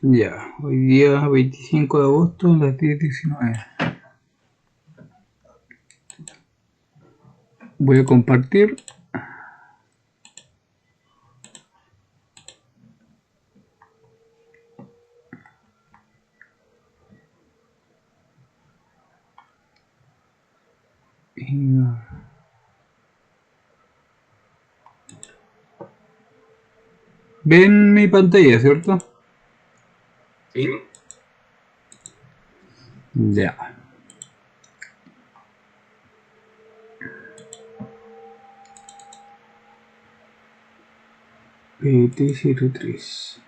Ya, hoy día 25 de agosto, las 10:19. Voy a compartir. ¿Ven mi pantalla, cierto? Sí. Ya. PT03.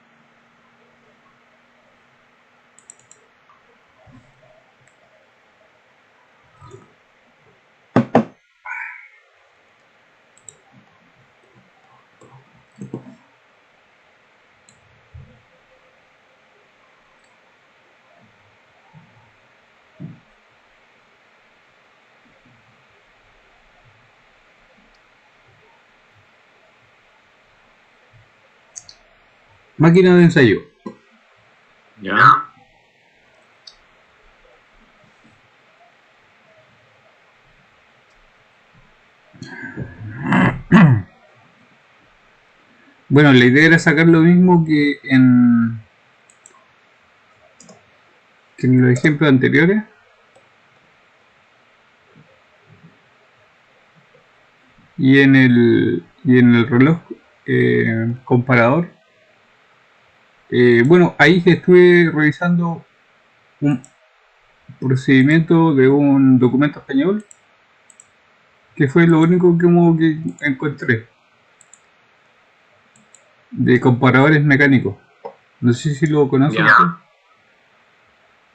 Máquina de ensayo. Ya. Bueno, la idea era sacar lo mismo que en los ejemplos anteriores. Y en el reloj comparador. Bueno, ahí estuve revisando un procedimiento de un documento español, que fue lo único que encontré de comparadores mecánicos. No sé si lo conocen. Ya.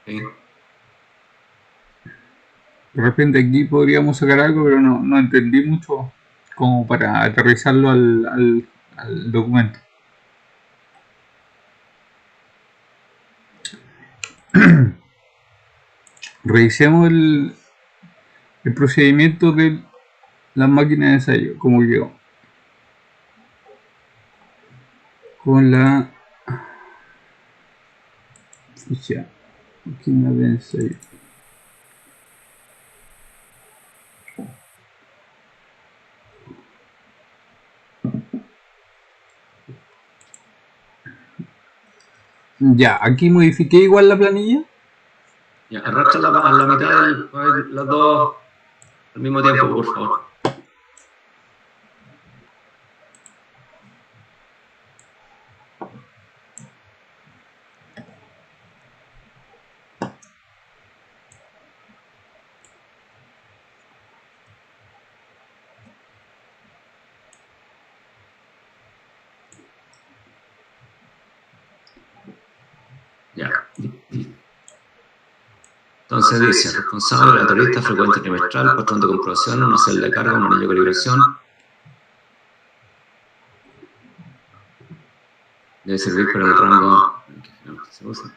Sí. De repente aquí podríamos sacar algo, pero no entendí mucho como para aterrizarlo al documento. Revisemos el procedimiento de la máquina de ensayo, como quedó. Con la ficha máquina de ensayo. Ya, aquí modifiqué igual la planilla. Ya. Arrastra a la mitad las dos al mismo tiempo, por favor. Ya. Entonces dice, responsable de la turista, frecuente trimestral, patrón de comprobación, una celda de carga, un anillo de calibración. Debe servir para el rango que finalmente se usa.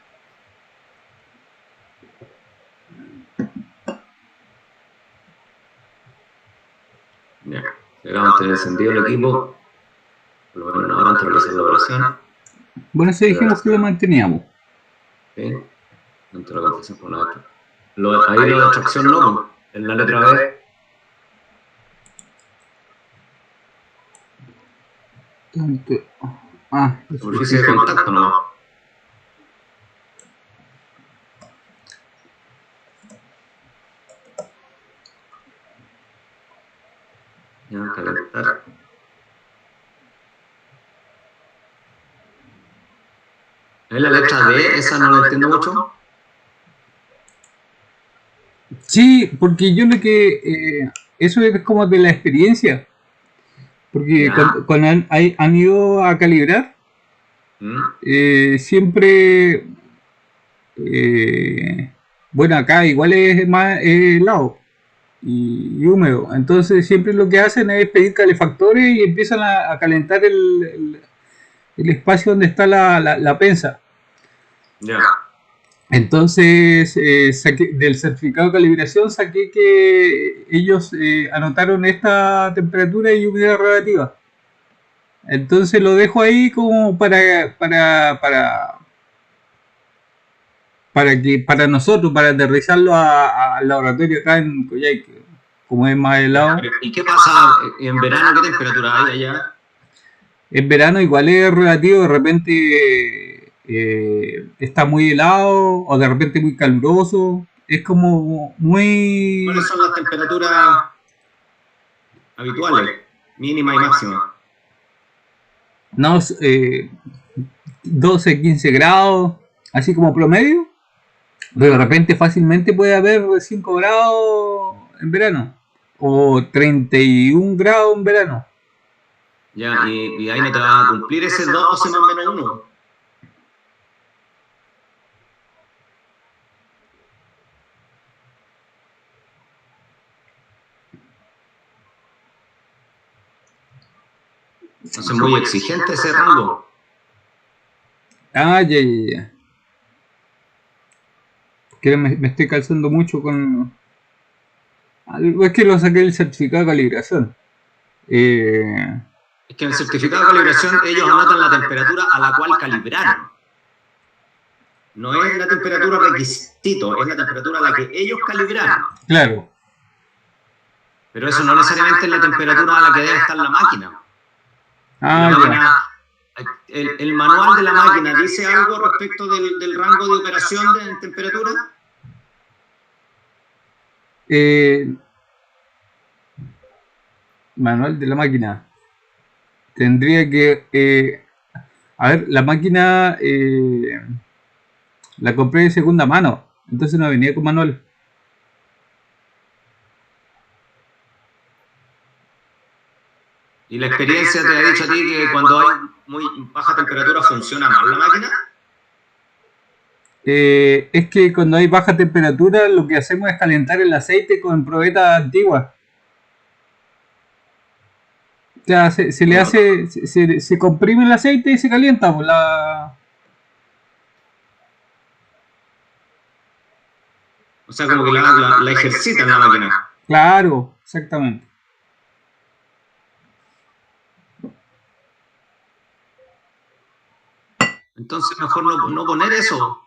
Ya. Llegamos a tener encendido el equipo, por lo menos una hora antes de realizar la operación. Bueno, si dijimos que lo manteníamos. Sí. Dentro de la confesión por una vez. Ahí lo de extracción no, en la letra B. Superficie de contacto nomás. Ya, calentar. ¿Es la letra D? Esa no la entiendo mucho. Sí, porque yo lo que... eso es como de la experiencia. Porque cuando han ido a calibrar, siempre... bueno, acá igual es más helado y húmedo. Entonces siempre lo que hacen es pedir calefactores y empiezan a calentar el espacio donde está la pensa. Ya. Entonces, del certificado de calibración saqué que ellos anotaron esta temperatura y humedad relativa. Entonces lo dejo ahí como para para nosotros, para aterrizarlo al laboratorio acá en Coyhaique, como es más helado. ¿Y qué pasa en verano? ¿Qué temperatura hay allá? En verano igual es relativo, de repente está muy helado o de repente muy caluroso. Es como muy... ¿Cuáles son las temperaturas habituales, mínima y máxima? No, 12, 15 grados, así como promedio. Pero de repente fácilmente puede haber 5 grados en verano. O 31 grados en verano. Ya, y ahí no te va a cumplir ese 12 más menos 1. Entonces es muy exigente ese rango. Ah, ya, ya, ya. Que me estoy calzando mucho con... Es que lo saqué el certificado de calibración. Es que en el certificado de calibración ellos anotan la temperatura a la cual calibraron. No es la temperatura requisito, es la temperatura a la que ellos calibraron. Claro. Pero eso no necesariamente es la temperatura a la que debe estar la máquina. Ah, La ya. máquina, el manual de la máquina dice algo respecto del rango de operación de temperatura. Manual de la máquina. Tendría que... a ver, la máquina la compré de segunda mano. Entonces no venía con manual. ¿Y la experiencia te ha dicho a ti que cuando hay muy baja temperatura funciona mal la máquina? Es que cuando hay baja temperatura lo que hacemos es calentar el aceite con probetas antiguas. O sea, se le hace, se comprime el aceite y se calienta. Pues, O sea, como que la ejercitan la máquina. Claro, exactamente. Entonces mejor no poner eso.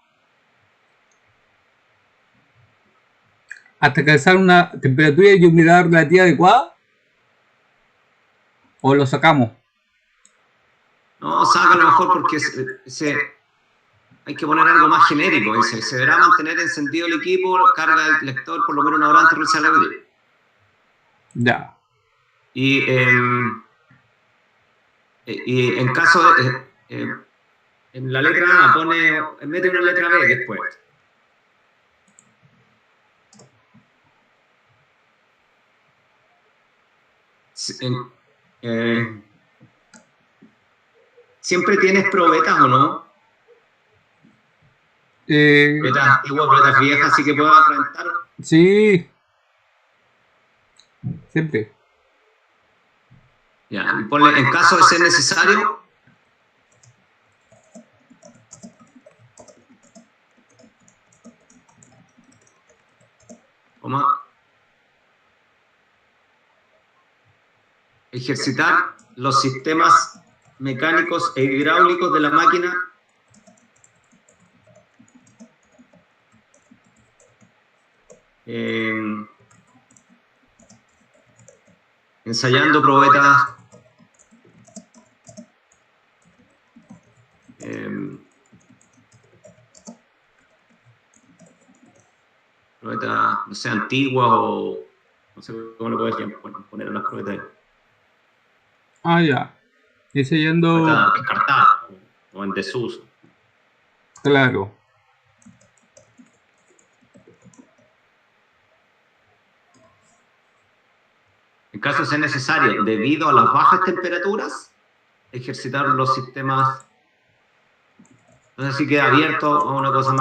Hasta alcanzar una temperatura y humedad relativa adecuada, o lo sacamos. No, sácalo mejor porque hay que poner algo más genérico. Dice, se deberá mantener encendido el equipo, carga el lector por lo menos una hora antes de realizar la batería. Ya. Y en caso de... en la letra A mete una letra B después. ¿Siempre tienes probetas o no? Probetas antiguas, probetas viejas, así que puedas rentar. Sí, siempre. Ya, y ponle, en caso de ser necesario, ejercitar los sistemas mecánicos e hidráulicos de la máquina ensayando probetas probetas, no sé, antiguas o no sé cómo le puedes poner a las probetas. Ah, ya. Ensayando. Probetas descartadas o en desuso. Claro. En caso de ser necesario, debido a las bajas temperaturas, ejercitar los sistemas. Entonces sí queda abierto a una cosa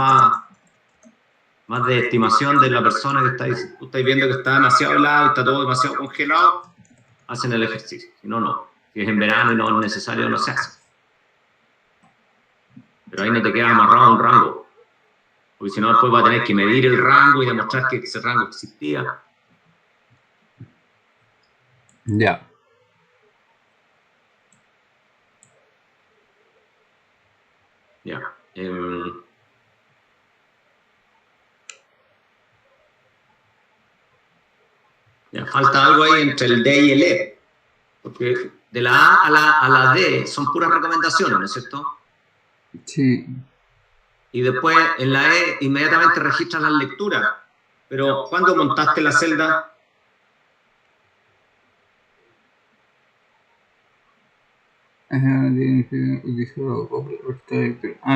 más de estimación de la persona que tú estás viendo que está demasiado helado, está todo demasiado congelado, hacen el ejercicio. Si no, no. Si es en verano y no es necesario, no se hace. Pero ahí no te queda amarrado a un rango. Porque si no, después va a tener que medir el rango y demostrar que ese rango existía. Ya. Ya. falta algo ahí entre el D y el E, porque de la A a la D son puras recomendaciones, ¿no es cierto? Sí. Y después en la E inmediatamente registras las lecturas. Pero ¿cuándo montaste la celda? Ah,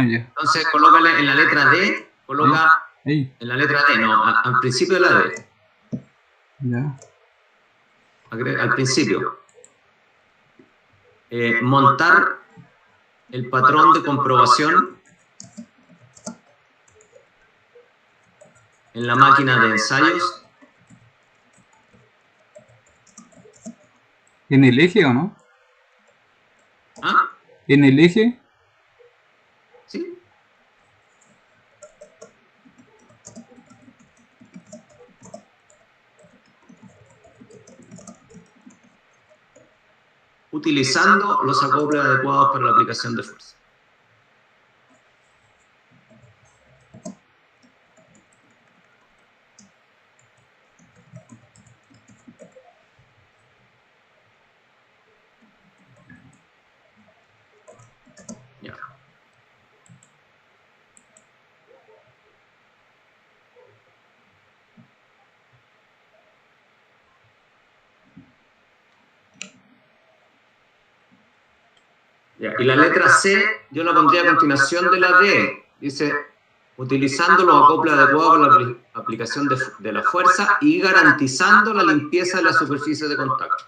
ya. Entonces colócale en la letra D, coloca Ahí. en la letra D, no, al principio de la D. Ya. Al principio. Montar el patrón de comprobación en la máquina de ensayos. ¿En el eje o no? ¿Ah? ¿En el eje? Sí. Utilizando los acoples adecuados para la aplicación de fuerza. Ya. Ya. Y la letra C yo la pondría a continuación de la D. Dice, utilizando los acoples adecuados para la aplicación de la fuerza y garantizando la limpieza de la superficie de contacto.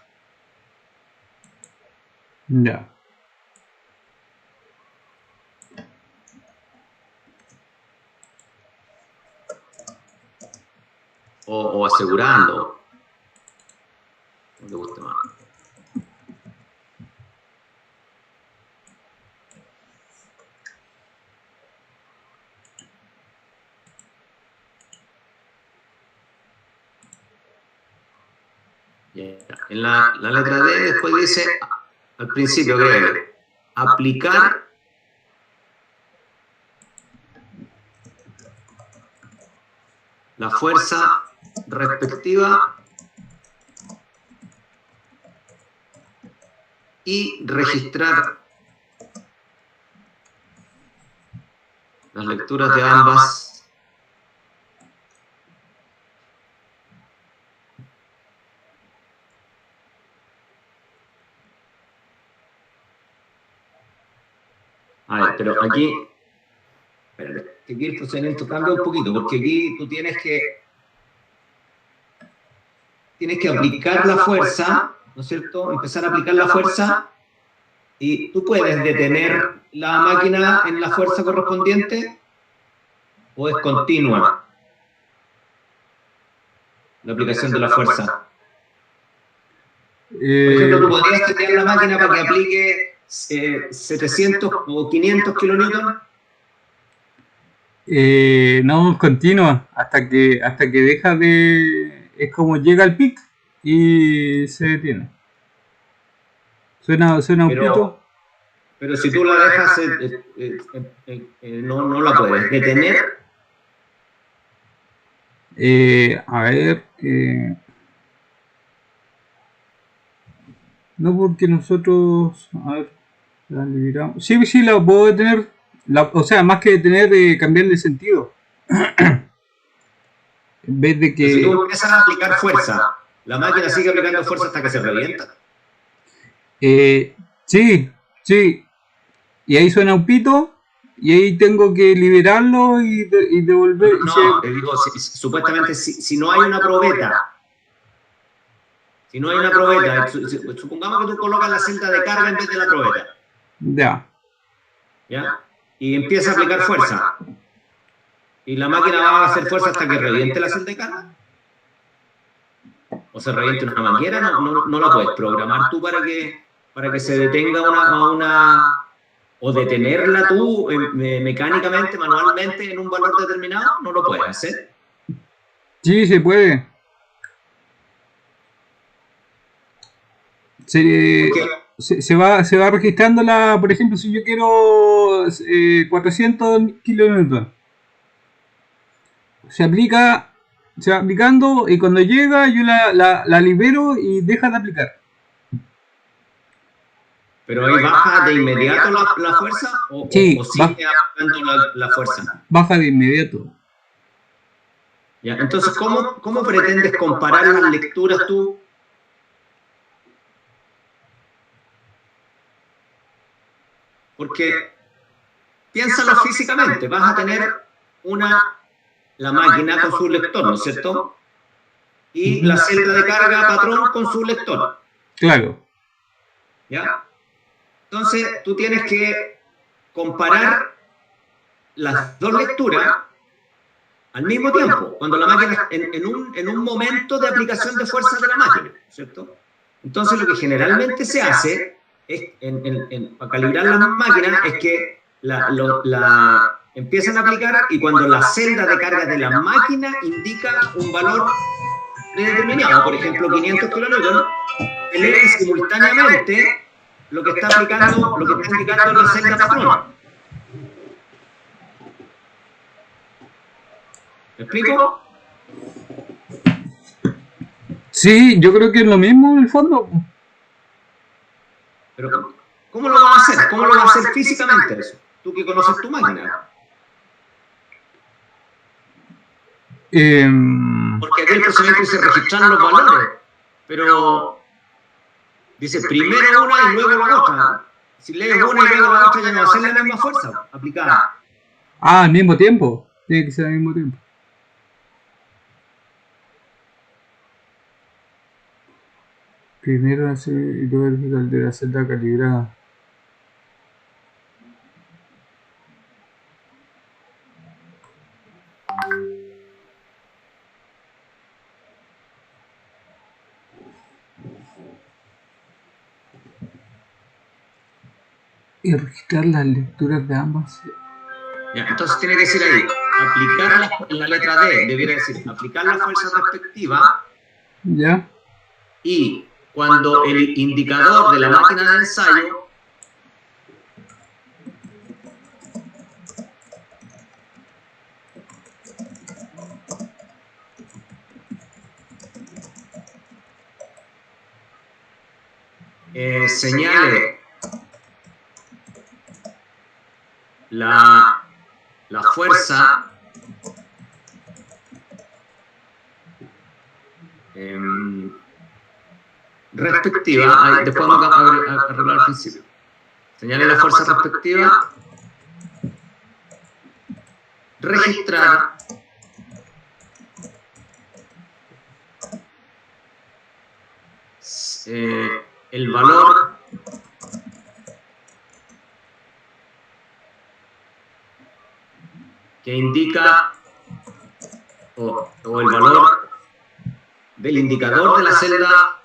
Ya. O asegurando. No te guste más. En la letra D después dice, al principio, que aplicar la fuerza respectiva y registrar las lecturas de ambas. A ver, pero aquí, espérate, aquí el procedimiento cambia un poquito, porque aquí tú tienes que aplicar la fuerza, ¿no es cierto? Empezar a aplicar la fuerza y tú puedes detener la máquina en la fuerza correspondiente o es continua la aplicación de la fuerza. Por ejemplo, tú podrías detener la máquina para que aplique 700 o 500 kilonewton. No, continua, hasta que deja de... Es como llega al pic y se detiene. Suena un pito. Pero si tú la dejas, no la puedes detener. A ver... No, porque nosotros... A ver... La liberamos. Sí, la puedo detener. O sea, más que detener, cambiarle sentido. En vez de que... Si tú empiezas a aplicar fuerza, la máquina sigue aplicando fuerza hasta que se revienta. Sí. Y ahí suena un pito. Y ahí tengo que liberarlo y devolver. No, te digo, supuestamente si no hay una probeta. Si no hay una probeta, supongamos que tú colocas la celda de carga en vez de la probeta. ¿Ya? Y empieza a aplicar fuerza. ¿Y la máquina va a hacer fuerza hasta que reviente la celda de carga? ¿O se reviente una manguera? No la puedes programar tú para que se detenga o detenerla tú mecánicamente, manualmente, en un valor determinado. No lo puedes hacer. Sí, se puede. Se va registrando por ejemplo, si yo quiero 400 kilonewton, se aplica se va aplicando y cuando llega yo la libero y deja de aplicar. ¿Pero ahí baja de inmediato la fuerza Sí, o sigue aplicando la fuerza? Baja de inmediato. ¿Ya? Entonces, ¿cómo pretendes comparar las lecturas tú? Porque piénsalo físicamente, vas a tener la máquina con su lector, ¿no es cierto? Y la celda de carga patrón con su lector. Claro. ¿Ya? Entonces, tú tienes que comparar las dos lecturas al mismo tiempo, cuando la máquina, en un momento de aplicación de fuerza de la máquina, ¿cierto? Entonces, lo que generalmente se hace para calibrar las máquinas es que empiezan a aplicar y cuando la celda de carga de la máquina indica un valor predeterminado, por ejemplo 500 kilonewton, se lee simultáneamente lo que está aplicando, lo que está indicando la celda patrón. ¿Me explico? Sí, yo creo que es lo mismo en el fondo. Pero, ¿cómo lo vas a hacer? ¿Cómo lo vas a hacer físicamente eso? Tú que conoces tu máquina. Porque aquí el procedimiento dice registrar los valores, pero dice primero una y luego la otra. Si lees una y luego la otra ya no va a ser la misma fuerza aplicada. Ah, al mismo tiempo. Tiene que ser al mismo tiempo. Primero hacer y luego el de la celda calibrada. Y registrar las lecturas de ambas. Ya, entonces tiene que decir ahí, aplicar la letra D, debiera decir, aplicar la fuerza respectiva. Ya. Y cuando el indicador de la máquina de ensayo señale la fuerza respectiva, después vamos a arreglar al principio. Señale la fuerza respectiva, registrar el valor que indica o el valor del indicador de la celda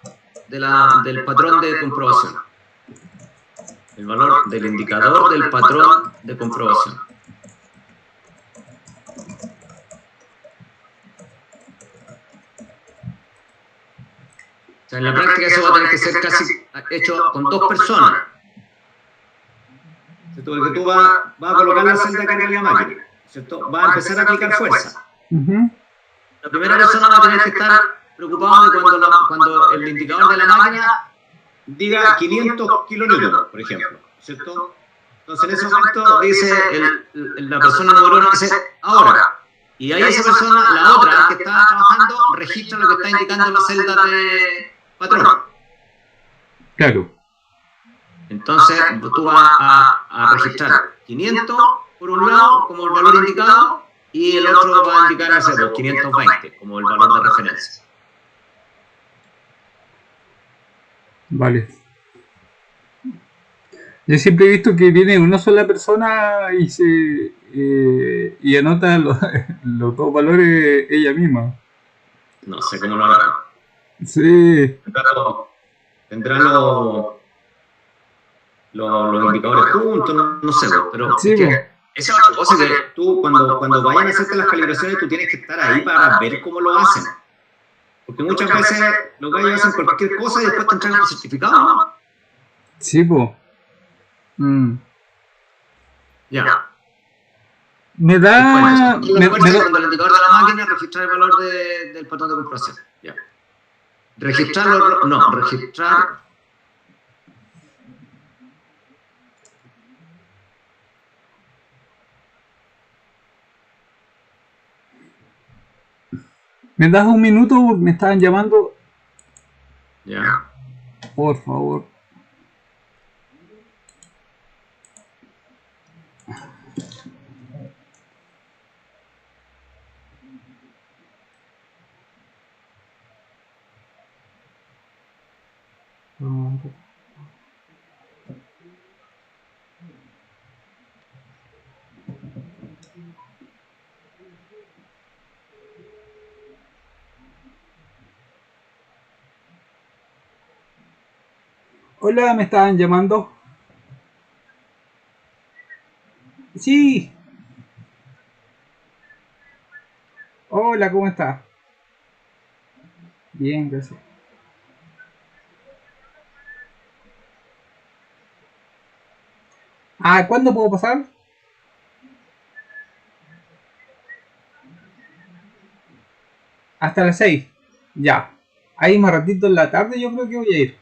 del patrón de comprobación. El valor del indicador del patrón de comprobación. O sea, en la práctica eso va a tener que ser casi hecho con 2 personas. ¿Cierto? Porque tú vas a colocar la celda de carga en la máquina, ¿cierto? Vas a empezar a aplicar fuerza. La primera persona va a tener que estar preocupado de cuando el indicador de la máquina diga 500 kilonewton, por ejemplo, ¿cierto? Entonces en ese momento dice la persona número 1, dice ahora, y ahí esa persona, la otra que está trabajando, registra lo que está indicando la celda de patrón. Claro. Entonces tú vas a registrar 500 por un lado como el valor indicado y el otro va a indicar, no sé, 520 como el valor de referencia. Vale. Yo siempre he visto que viene una sola persona y anota los dos valores ella misma. No sé cómo lo hará. Sí. Tendrá los indicadores juntos, no sé, pero sí, es que esa es otra cosa que tú cuando vayan a hacerte las calibraciones tú tienes que estar ahí para ver cómo lo hacen. Porque muchas veces los gallos hacen cualquier cosa y después te entregan el certificado, ¿no? Sí, po. Ya. Me Después, da. la fuerza cuando el indicador de la máquina registrar el valor del patrón de comprobación. Ya. Registrarlo, no, registrar. ¿Me das un minuto? Me estaban llamando. Ya. Por favor. Hola, me estaban llamando. Sí. Hola, ¿cómo estás? Bien, gracias. Ah, ¿cuándo puedo pasar? Hasta las 6. Ya. Ahí más ratito en la tarde yo creo que voy a ir.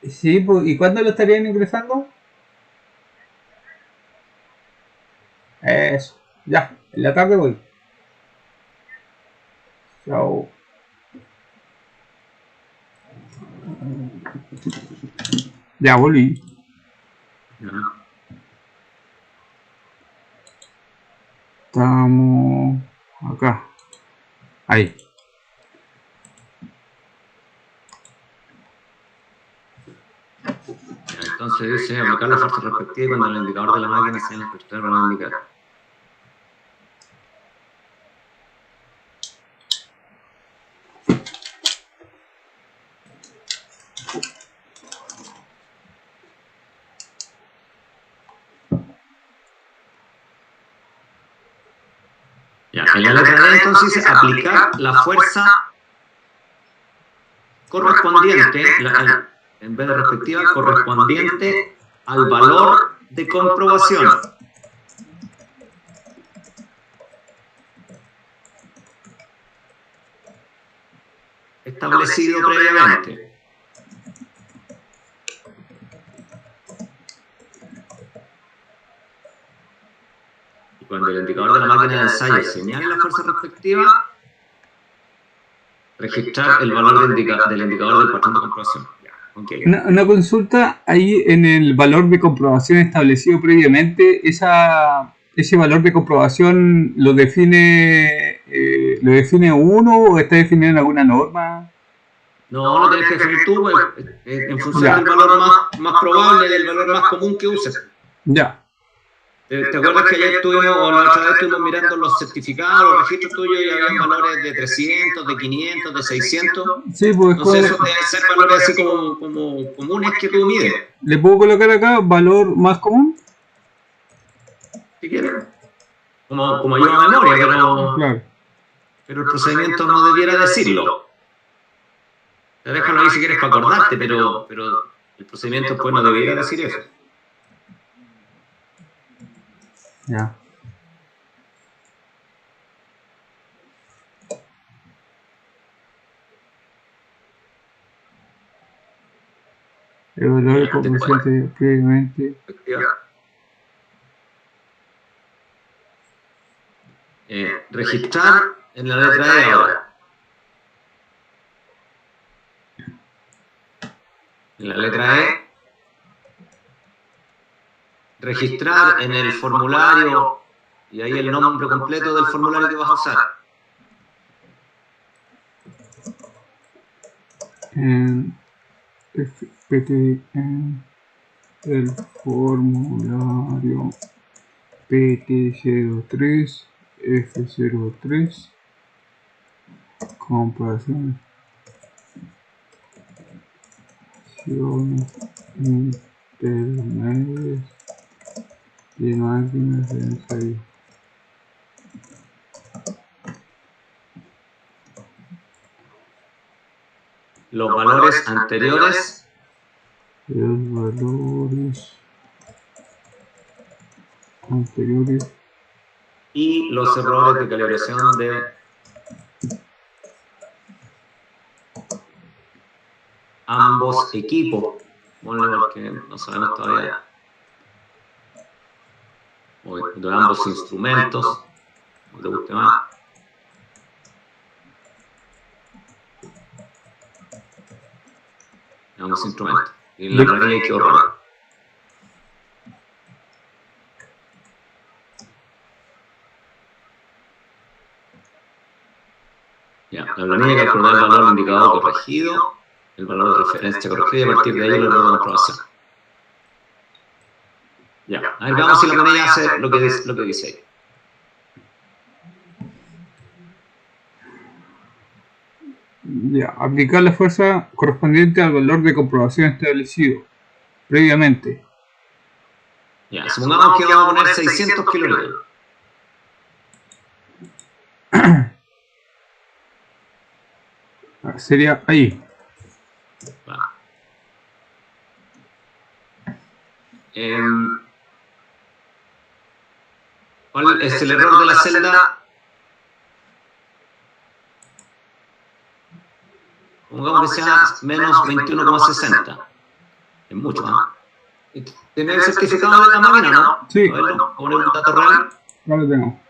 Sí, pues, ¿y cuándo lo estarían ingresando? Eso. Ya, en la tarde voy. Chao. Ya volví. Ya. Estamos acá. Ahí. Entonces dice aplicar la fuerza respectiva cuando el indicador de la máquina sea el registrar para indicar. Ya, en la letra D entonces dice aplicar la fuerza correspondiente, en vez de respectiva, correspondiente al valor de comprobación establecido previamente. Y cuando el indicador de la máquina de ensayo señale la fuerza respectiva, registrar el valor del indicador del patrón de comprobación. Ya, okay. Una consulta ahí en el valor de comprobación establecido previamente, ese valor de comprobación lo define uno o está definido en alguna norma. No, lo tenés que definir tú en función del valor más probable, del valor más común que uses. Ya. ¿Te acuerdas que ayer estuvimos, o la otra vez estuvimos mirando los certificados, los registros tuyos y habían valores de 300, de 500, de 600? Sí, pues Entonces esos deben ser valores así como comunes que tú mides. ¿Le puedo colocar acá valor más común? Si quieres. Como yo a memoria, Claro. pero el procedimiento no debiera decirlo. Te déjalo ahí si quieres para acordarte, pero el procedimiento pues no debiera decir eso. Ya. El valor de comprobación previamente. Registrar en la letra E ahora. En la letra E, registrar en el formulario y ahí el nombre completo del formulario que vas a usar. En el formulario PT03 F03 comparación intermedias de máquinas de ensayo. Los valores anteriores Los valores anteriores. Y los errores de calibración de ambos equipos. Ponle porque no sabemos todavía. O de ambos instrumentos. Como te guste más. Ambos instrumentos. Y en la planilla hay que ahorrar. Ya, la planilla calculará el valor indicador corregido, el valor de referencia corregido y a partir de ahí el error de comprobación. Ya, a ver, veamos si la planilla hace lo que dice ahí. Ya, aplicar la fuerza correspondiente al valor de comprobación establecido previamente. Ya, supongamos que vamos a poner 600 kilonewtons. Sería ahí. Claro. ¿Cuál es el error de la celda? Supongamos que sea menos 21,60. Es mucho más. ¿Tiene el certificado de la máquina, no? Sí. A verlo, poner un dato real. No lo tengo.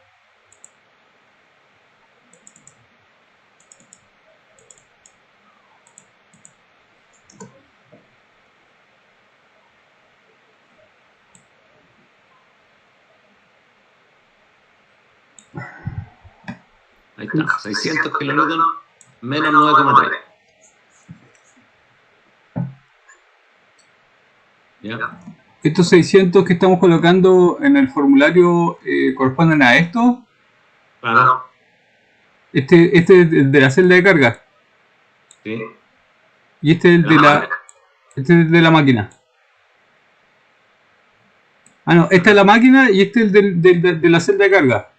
Ahí está, 600 kilonewtons menos 9,3. ¿Ya? Estos 600 que estamos colocando en el formulario corresponden a esto. Claro. Este es de la celda de carga. Sí. Y este es el de la máquina. Ah, no, esta es la máquina y este es el de la celda de carga.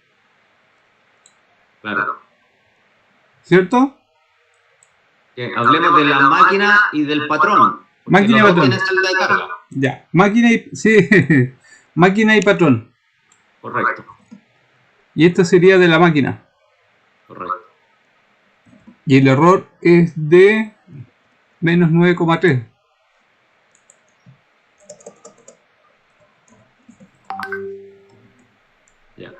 Claro. ¿Cierto? Hablemos de la máquina y del patrón. Máquina y los dos patrón. tienen celda de carga. Ya, máquina y... Sí, máquina y patrón. Correcto. Y esto sería de la máquina. Correcto. Y el error es de menos 9,3. Ya.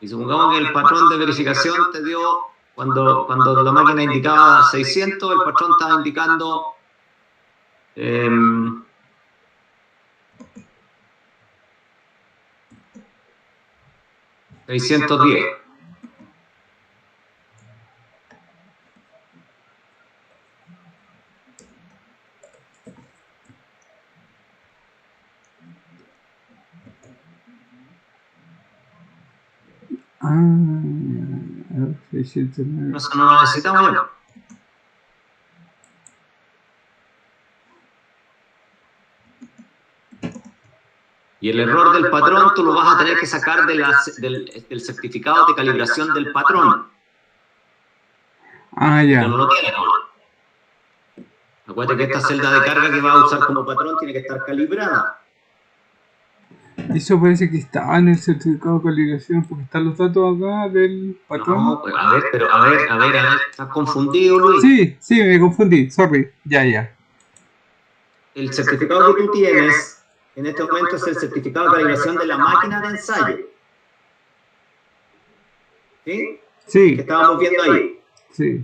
Y supongamos que el patrón de verificación te dio, cuando la máquina indicaba 600, el patrón estaba indicando 610. Ah, 609. Eso no lo necesitamos ya. Y el error del patrón tú lo vas a tener que sacar del certificado de calibración del patrón. Ah, ya. Que no lo tiene ahora. Acuérdate que esta celda de carga que va a usar como patrón tiene que estar calibrada. Eso parece que está en el certificado de calibración porque están los datos acá del patrón. No, pues, a ver, ¿estás confundido, Luis? Sí, me confundí, sorry. Ya. El certificado que tú tienes en este momento es el certificado de calibración de la máquina de ensayo. ¿Sí? Sí. Que estábamos viendo ahí. Sí.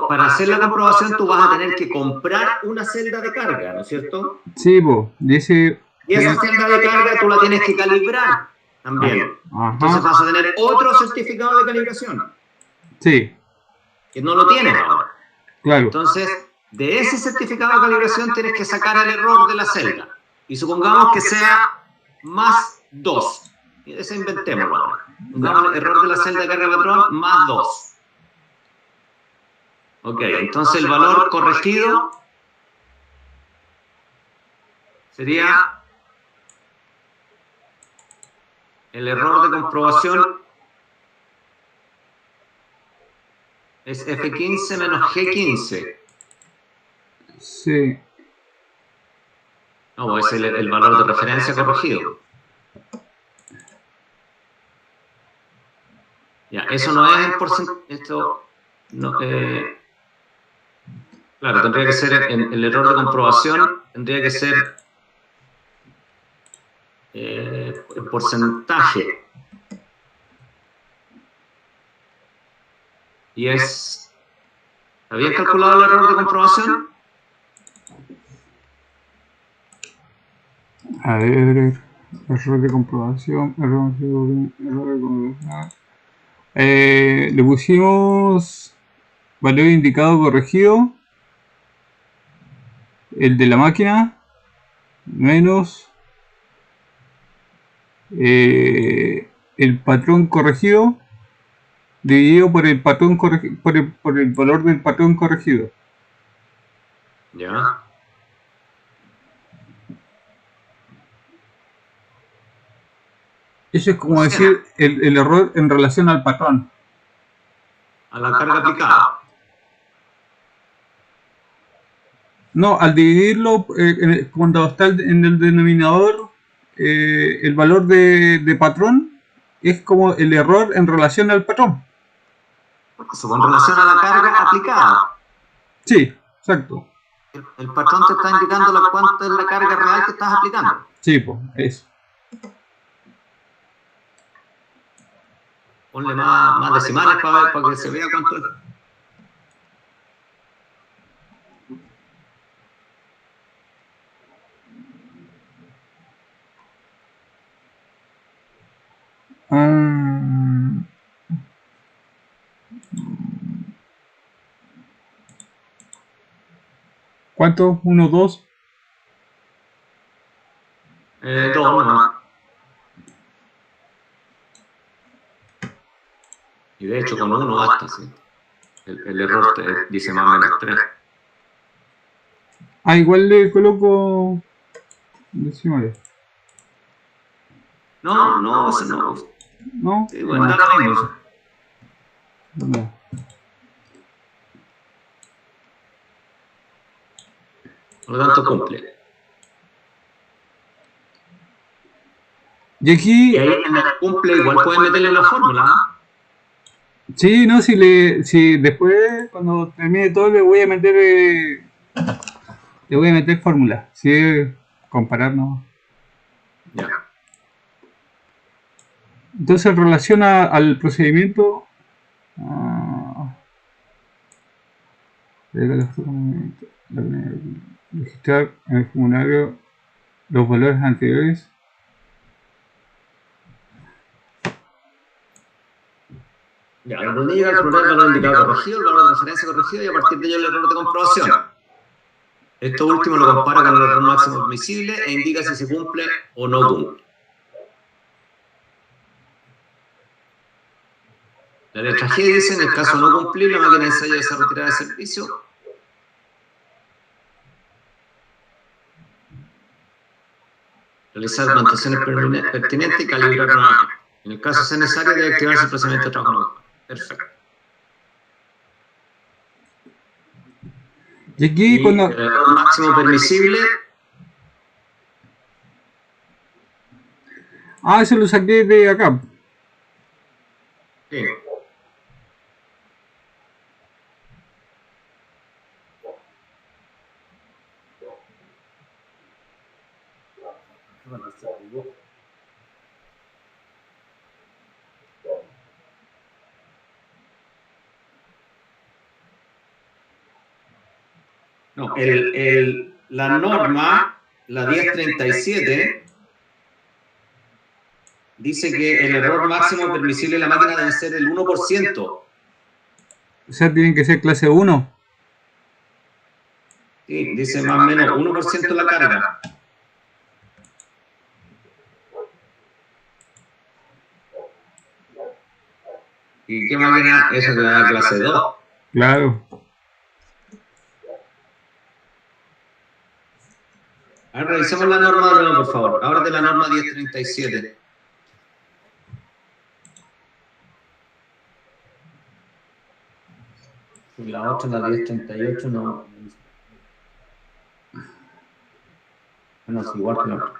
Para hacer la comprobación tú vas a tener que comprar una celda de carga, ¿no es cierto? Sí, po. Y esa celda de carga tú la tienes que calibrar también. Ajá. Entonces vas a tener otro certificado de calibración. Sí. Que no lo tienes ahora. Claro. Entonces, de ese certificado de calibración tienes que sacar el error de la celda. Y supongamos que sea más 2. Ese inventémoslo ahora. Pongamos el error de la celda de carga patrón más 2. Ok, entonces el valor corregido sería el error de comprobación es F15 menos G15. Sí. No, pues es el valor de referencia corregido. Ya, eso no es el porcentaje. Esto no, claro, tendría que ser el error de comprobación, tendría que ser el porcentaje. Y es. ¿Habían calculado el error de comprobación? A ver, error de comprobación, error de comprobación. Le pusimos valor indicado corregido, el de la máquina, menos el patrón corregido, dividido por el patrón por el valor del patrón corregido. Ya. Eso es como Funciona. decir el error en relación al patrón. A la carga aplicada. No, al dividirlo, cuando está en el denominador, el valor de patrón es como el error en relación al patrón. Eso, con relación a la carga aplicada. Sí, exacto. El patrón te está indicando cuánto es la carga real que estás aplicando. Sí, pues, eso. Ponle más decimales para que se vea cuánto es. Um, ¿Cuánto? ¿1, 2? Dos nomás. Y de hecho con uno basta, sí. El error te dice más o menos 3. Ah, igual le coloco decimales. No, eso no. ¿No? Sí, bueno, da lo mismo eso. No. Por lo tanto, cumple. Y aquí, Y ahí en el cumple igual puedes meterle una fórmula. sí, no, si después, cuando termine todo, le voy a meter fórmula. Si es comparar, no. Ya. Entonces, en relación al procedimiento, ah, registrar en el formulario los valores anteriores. Ya, la planilla calculará el valor indicado corregido, el valor de referencia corregido y a partir de ello el error de comprobación. Esto último lo compara con el error máximo admisible e indica si se cumple o no cumple. La letra G dice, en el caso de no cumplir, la máquina de ensayo debe ser retirada de servicio. Realizar manutenciones pertinentes y calibrar nuevamente. En el caso sea necesario, debe activarse el procedimiento de trabajo nuevo. Perfecto. Y aquí, Y el error máximo permisible. Ah, eso lo saqué de acá. Sí. No, la norma, la 1037, dice que el error máximo permisible de la máquina debe ser el 1%. O sea, tienen que ser clase 1. Sí, dice más o menos 1% la carga. ¿Y qué máquina? Eso te da clase 2. Claro. A ver, revisemos la norma de nuevo, por favor. Ábrete la norma 1037. La otra, la 1038, no. No, es igual que la otra.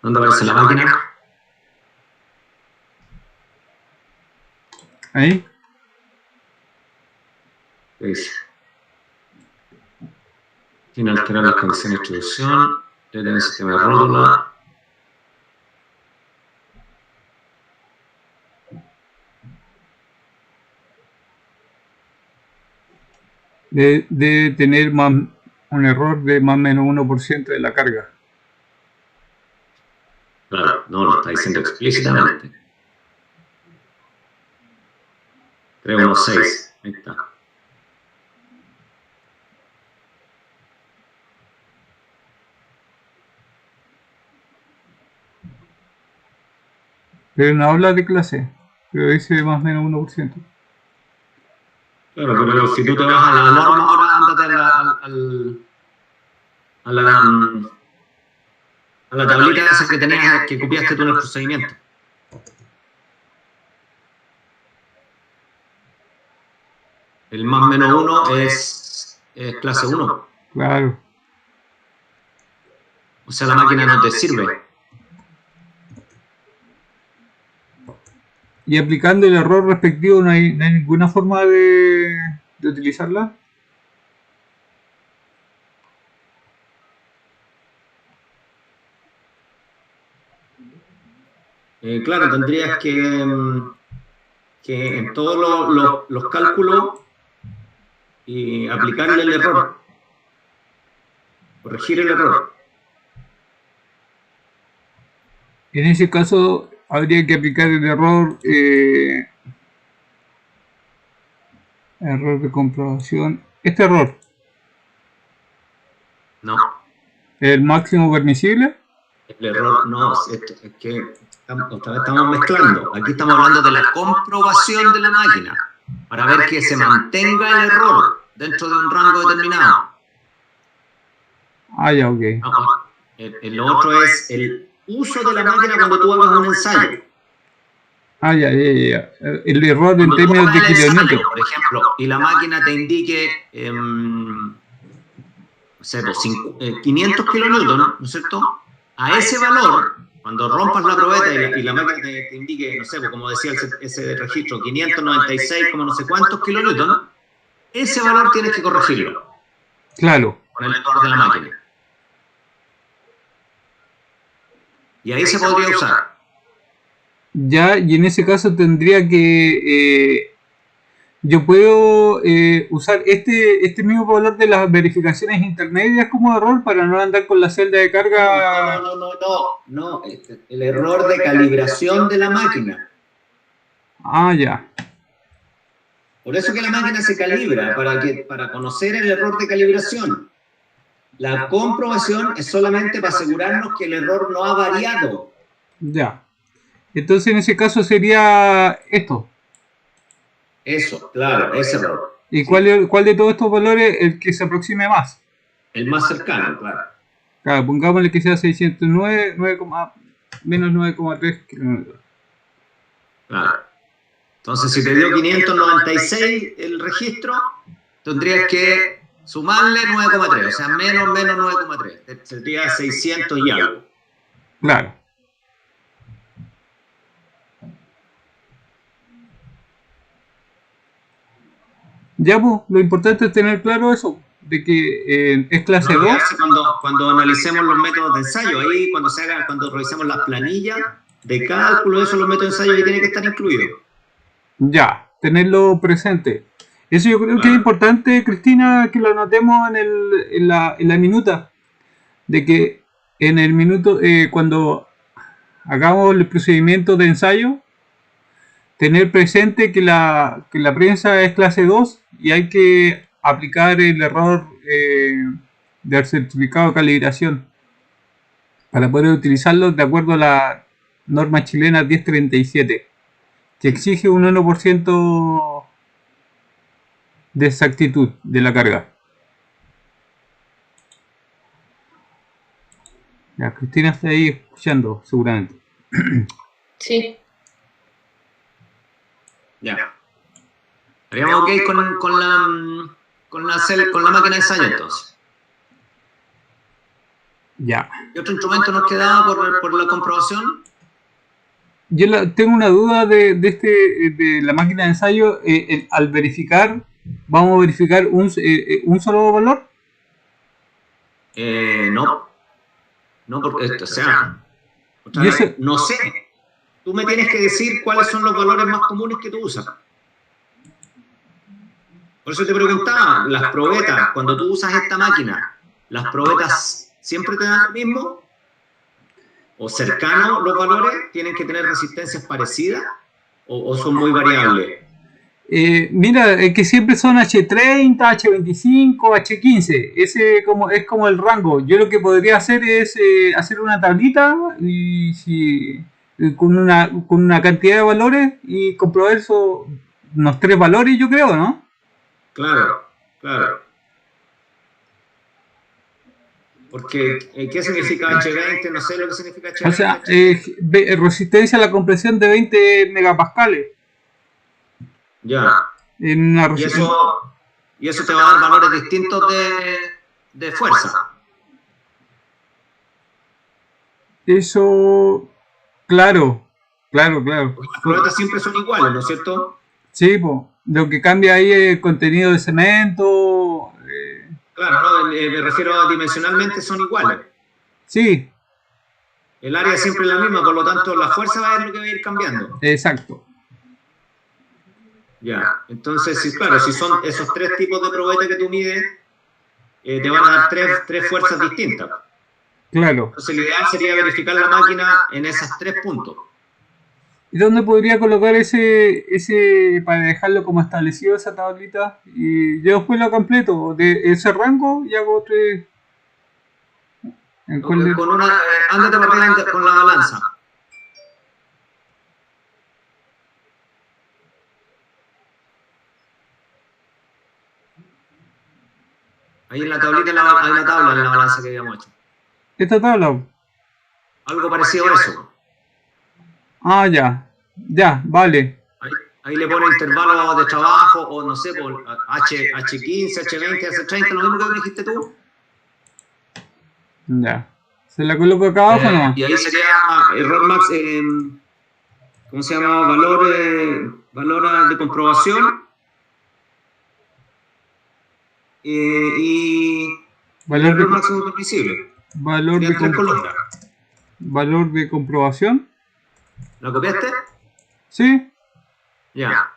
¿Dónde aparece la máquina? Ahí. ¿Qué dice? Sin alterar las condiciones de distribución, en el sistema de rótula. Debe tener un error de más o menos 1% de la carga. Claro, no lo está diciendo explícitamente. 316, ahí está. Pero no habla de clase, pero dice más o menos 1%. Claro, pero si tú te vas a la norma, ahora ándate a la tablita esa que tenías, que copiaste tú en el procedimiento. El más menos 1 es clase 1. Claro. O sea, la máquina no te sirve. Y aplicando el error respectivo no hay ninguna forma de utilizarla. Claro, tendrías que en todos los cálculos y aplicarle el error, corregir el error. En ese caso habría que aplicar el error error de comprobación. Este error, No, el máximo permisible. el error no, es que otra vez estamos mezclando. Aquí estamos hablando de la comprobación de la máquina para ver que se mantenga el error dentro de un rango determinado. Ah, ya, ok. El otro es el uso de la máquina cuando tú hagas un ensayo. Ah, ya. El error en Cuando tú términos de hagas el ensayo, kilonewton. por ejemplo, y la máquina te indique, no sé, 500 kilonewton, ¿no es cierto? A ese valor, cuando rompas la probeta y la máquina te indique, no sé, como decía ese registro, 596, como no sé cuántos kilonewton, ese valor tienes que corregirlo. Claro. Con el error de la máquina. Y ahí se podría usar. Ya, y en ese caso tendría que... yo puedo usar este mismo valor de las verificaciones intermedias como error para no andar con la celda de carga. No. El error de calibración de la máquina. Ah, ya. Por eso que la máquina se calibra, para conocer el error de calibración. La comprobación es solamente para asegurarnos que el error no ha variado. Ya. Entonces en ese caso sería esto. Eso, claro, ese error. ¿Y Sí. cuál de todos estos valores el que se aproxime más? El más cercano, claro. Claro, pongámosle que sea 609, menos 9,3 kilómetros. Claro. Entonces, si te dio 596 el registro, tendrías que sumarle 9,3, o sea, menos 9,3. Sería 600 y algo. Claro. Ya, pues, lo importante es tener claro eso, de que es clase 2. Cuando analicemos los métodos de ensayo, ahí cuando revisemos las planillas de cálculo, eso, los métodos de ensayo, ahí tiene que estar incluido. Ya, tenerlo presente. Eso yo creo que es importante, Cristina, que lo anotemos en la minuta. De que en el minuto, cuando hagamos el procedimiento de ensayo, tener presente que la prensa es clase 2 y hay que aplicar el error del certificado de calibración para poder utilizarlo de acuerdo a la norma chilena 1037, que exige un 1% de exactitud de la carga. Ya, Cristina está ahí escuchando, seguramente. Sí. Ya. Estaríamos ok con la máquina de ensayo entonces. Ya. ¿Qué otro instrumento nos quedaba por la comprobación? Tengo una duda de la máquina de ensayo. Al verificar, ¿vamos a verificar un solo valor? No. No, porque, o sea, Y ese, no sé. Tú me tienes que decir cuáles son los valores más comunes que tú usas. Por eso te preguntaba, las probetas, cuando tú usas esta máquina, ¿las probetas siempre te dan lo mismo? ¿O cercanos los valores? ¿Tienen que tener resistencias parecidas? ¿O son muy variables? mira, que siempre son H30, H25, H15. Ese es como el rango. Yo lo que podría hacer es hacer una tablita y con una cantidad de valores y comprobar unos 3 valores, yo creo, ¿no? Claro, claro. Porque, ¿qué significa H20? No sé lo que significa H20. O sea, resistencia a la compresión de 20 megapascales. Ya. En una Y eso te va a dar valores distintos de fuerza. Eso, claro. Porque las probetas siempre son iguales, ¿no es cierto? Sí, pues, lo que cambia ahí es el contenido de cemento. Claro, no, me refiero a dimensionalmente son iguales. Sí, El área siempre es la misma, por lo tanto la fuerza va a ser lo que va a ir cambiando. exacto. Ya, entonces, claro, si son esos 3 tipos de probeta que tú mides, te van a dar tres fuerzas distintas. Claro. Entonces, lo ideal sería verificar la máquina en esos 3 puntos. ¿Y dónde podría colocar ese para dejarlo como establecido esa tablita? Y yo después lo completo de ese rango y hago 3. Ándate para arriba con la balanza. Ahí en la tablita hay una tabla en la balanza que habíamos hecho. ¿Esta tabla? Algo parecido a eso. Ah, ya. Ya, vale. Ahí le pone intervalos de trabajo o no sé, por H15, H20, H30, lo mismo que me dijiste tú. Ya. ¿Se la coloco acá abajo o no? Y ahí sería error max, ¿cómo se llama? Valor de comprobación. Y el error máximo permisible. Serían 3 columnas. Valor de comprobación. ¿La copiaste? Sí. Ya.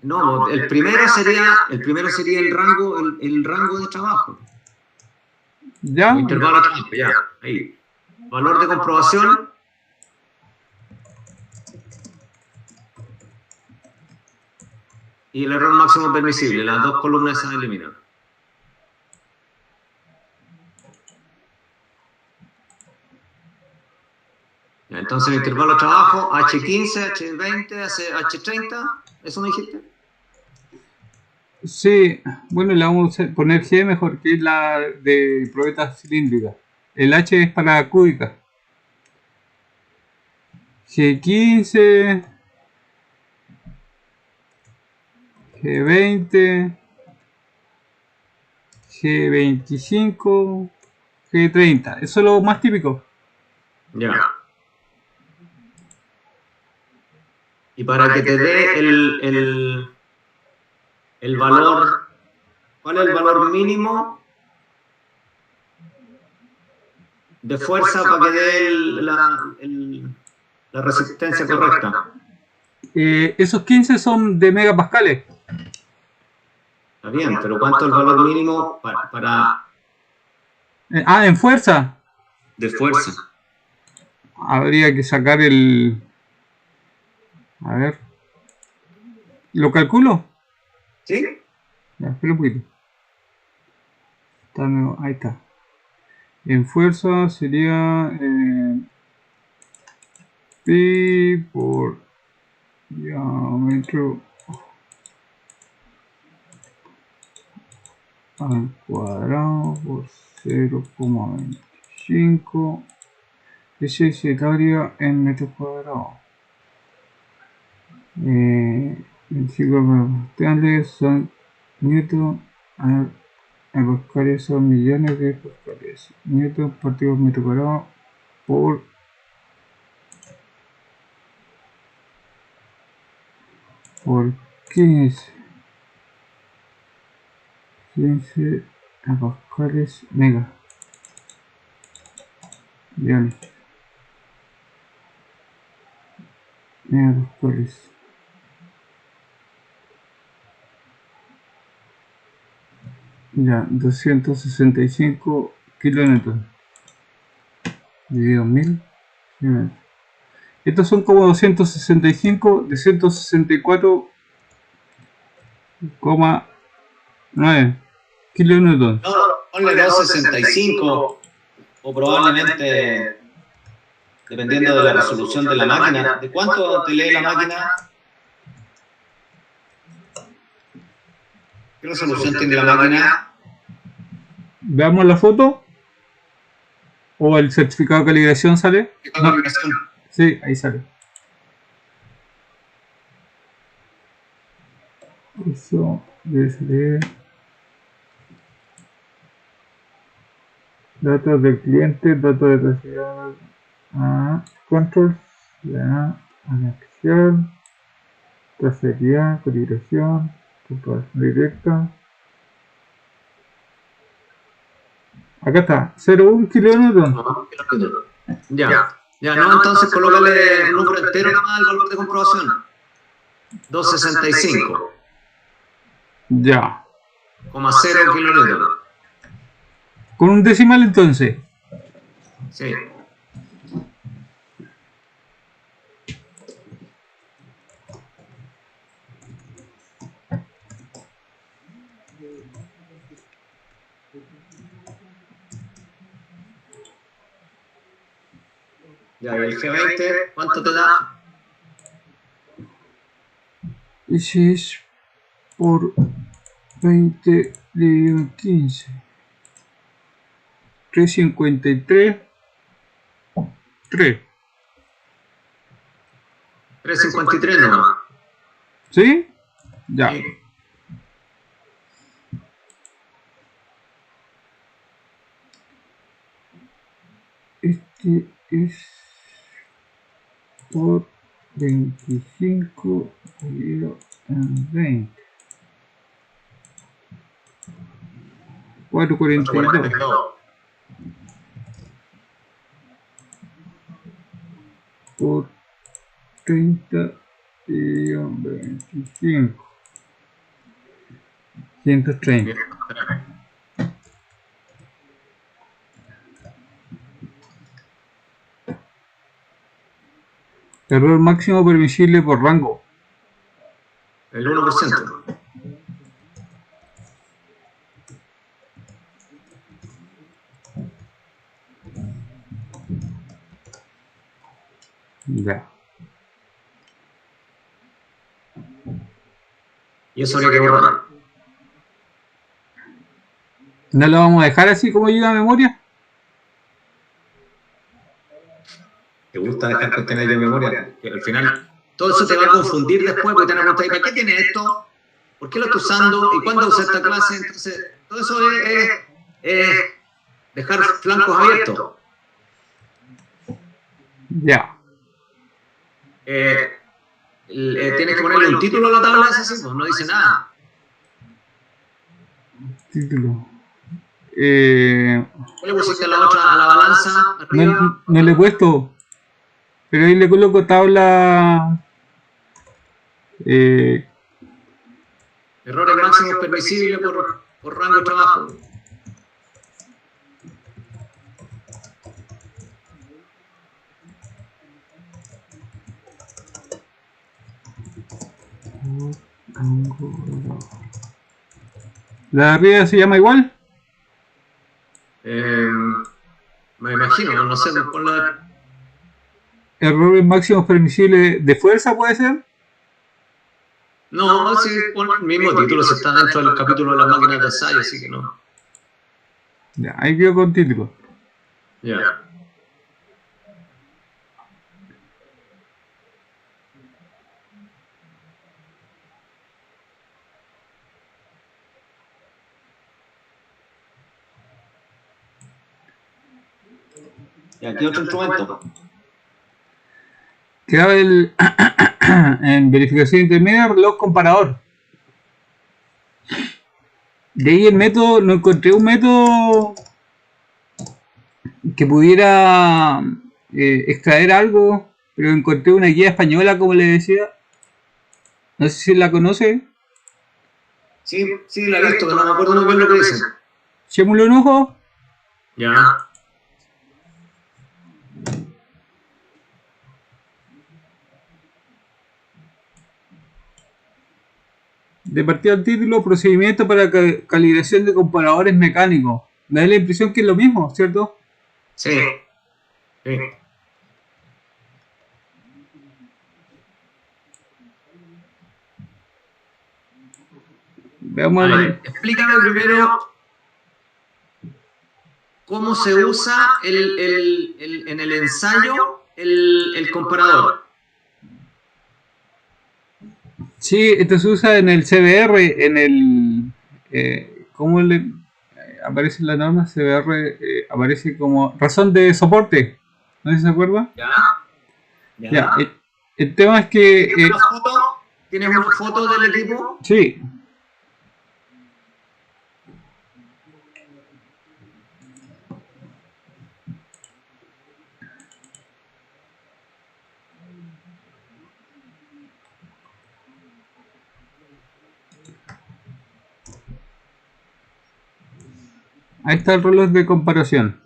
No, el primero sería el rango de trabajo. ¿Ya? O intervalo de trabajo, ya. Ahí. Valor de comprobación. Y el error máximo permisible. Las 2 columnas se eliminan. Ya, entonces el intervalo de trabajo, H15, H20, H30, ¿eso me dijiste? Sí, bueno, le vamos a poner G mejor, que es la de probeta cilíndrica. El H es para cúbica. G15, G20, G25, G30. Eso es lo más típico. Ya. Y para que te dé el valor, ¿cuál es el valor mínimo de fuerza para que dé la resistencia correcta? Esos 15 son de megapascales. Está bien, pero ¿cuánto es el valor mínimo En fuerza. de fuerza? Habría que sacar el... A ver. ¿Lo calculo? ¿Sí? Ya, espera un poquito. Ahí está. En fuerza sería pi por diámetro al cuadrado por 0,25. Ese es el área en metros cuadrados. El ciclo parciales son newton, a pascales son millones de pascales. Newton partido por metro cuadrado por 15 a pascales mega. Bien. Megapascales. Ya, 265 kilonewton dividido 1000. Estos son como 265 de 164,9 kilonewton. No, ponle 265 o probablemente, dependiendo de la resolución de la máquina. ¿De cuánto te lee la máquina? ¿Qué resolución tiene la máquina? Veamos la foto. ¿O el certificado de calibración sale? No. Sí, ahí sale. Eso debe salir. Datos del cliente, datos de recibidor. Control. La anexión. Tracería, calibración. Comparación directa. Acá está, 0,1 kilonewton. Ya, no, entonces colócale el número entero nomás al valor de comprobación. 265. Ya. 0,0 kilonewton. Con un decimal entonces. Sí. Ya, el G20, ¿cuánto te da? Ese es por 20 dividido 15. 353. 3. 353 nomás. ¿Sí? Ya. Sí. Este es por 25 dividido en 20. 442 por 30 dividido en 25. 130. Error máximo permisible por rango. El 1%. Ya. Y eso habría que borrar. ¿No lo vamos a dejar así como llega a memoria? ¿Te gusta dejar cuestiones de memoria? Que al final todo eso te va a confundir después porque te van a preguntar, ¿para qué tiene esto? ¿Por qué lo está usando? ¿Y cuándo usa esta clase? Entonces, todo eso es dejar flancos abiertos. Ya. Tienes que ponerle un título a la tabla, ese sí, pues no dice nada. Título. ¿Qué le pusiste a la otra, a la balanza? Arriba? No le he puesto. Pero ahí le coloco tabla. Errores máximos permisibles por rango de trabajo. ¿La de arriba se llama igual? Me imagino, no sé, por la... Errores máximos permisibles de fuerza, ¿puede ser? No, sí, el mismo título se está dentro del capítulo de las máquinas de ensayo, así que no. Ya, ahí quedó con título. Ya. ¿Y aquí otro instrumento? Quedaba en verificación intermedia reloj comparador. De ahí el método, no encontré un método que pudiera extraer algo, pero encontré una guía española, como le decía. No sé si la conoce. Sí, sí, la he visto, pero no me acuerdo muy bien lo que dice. Echémosle un ojo. Ya. De partida al título, procedimiento para calibración de comparadores mecánicos. Me da la impresión que es lo mismo, ¿cierto? Sí. Sí. Veamos. Explícame primero cómo se usa en el ensayo el comparador. Sí, esto se usa en el CBR, en el... ¿cómo le aparece en la norma? CBR aparece como razón de soporte. ¿No sé si se acuerda? Ya. Ya, el tema es que... ¿Tienes una foto del equipo? Sí. Ahí está el reloj de comparación.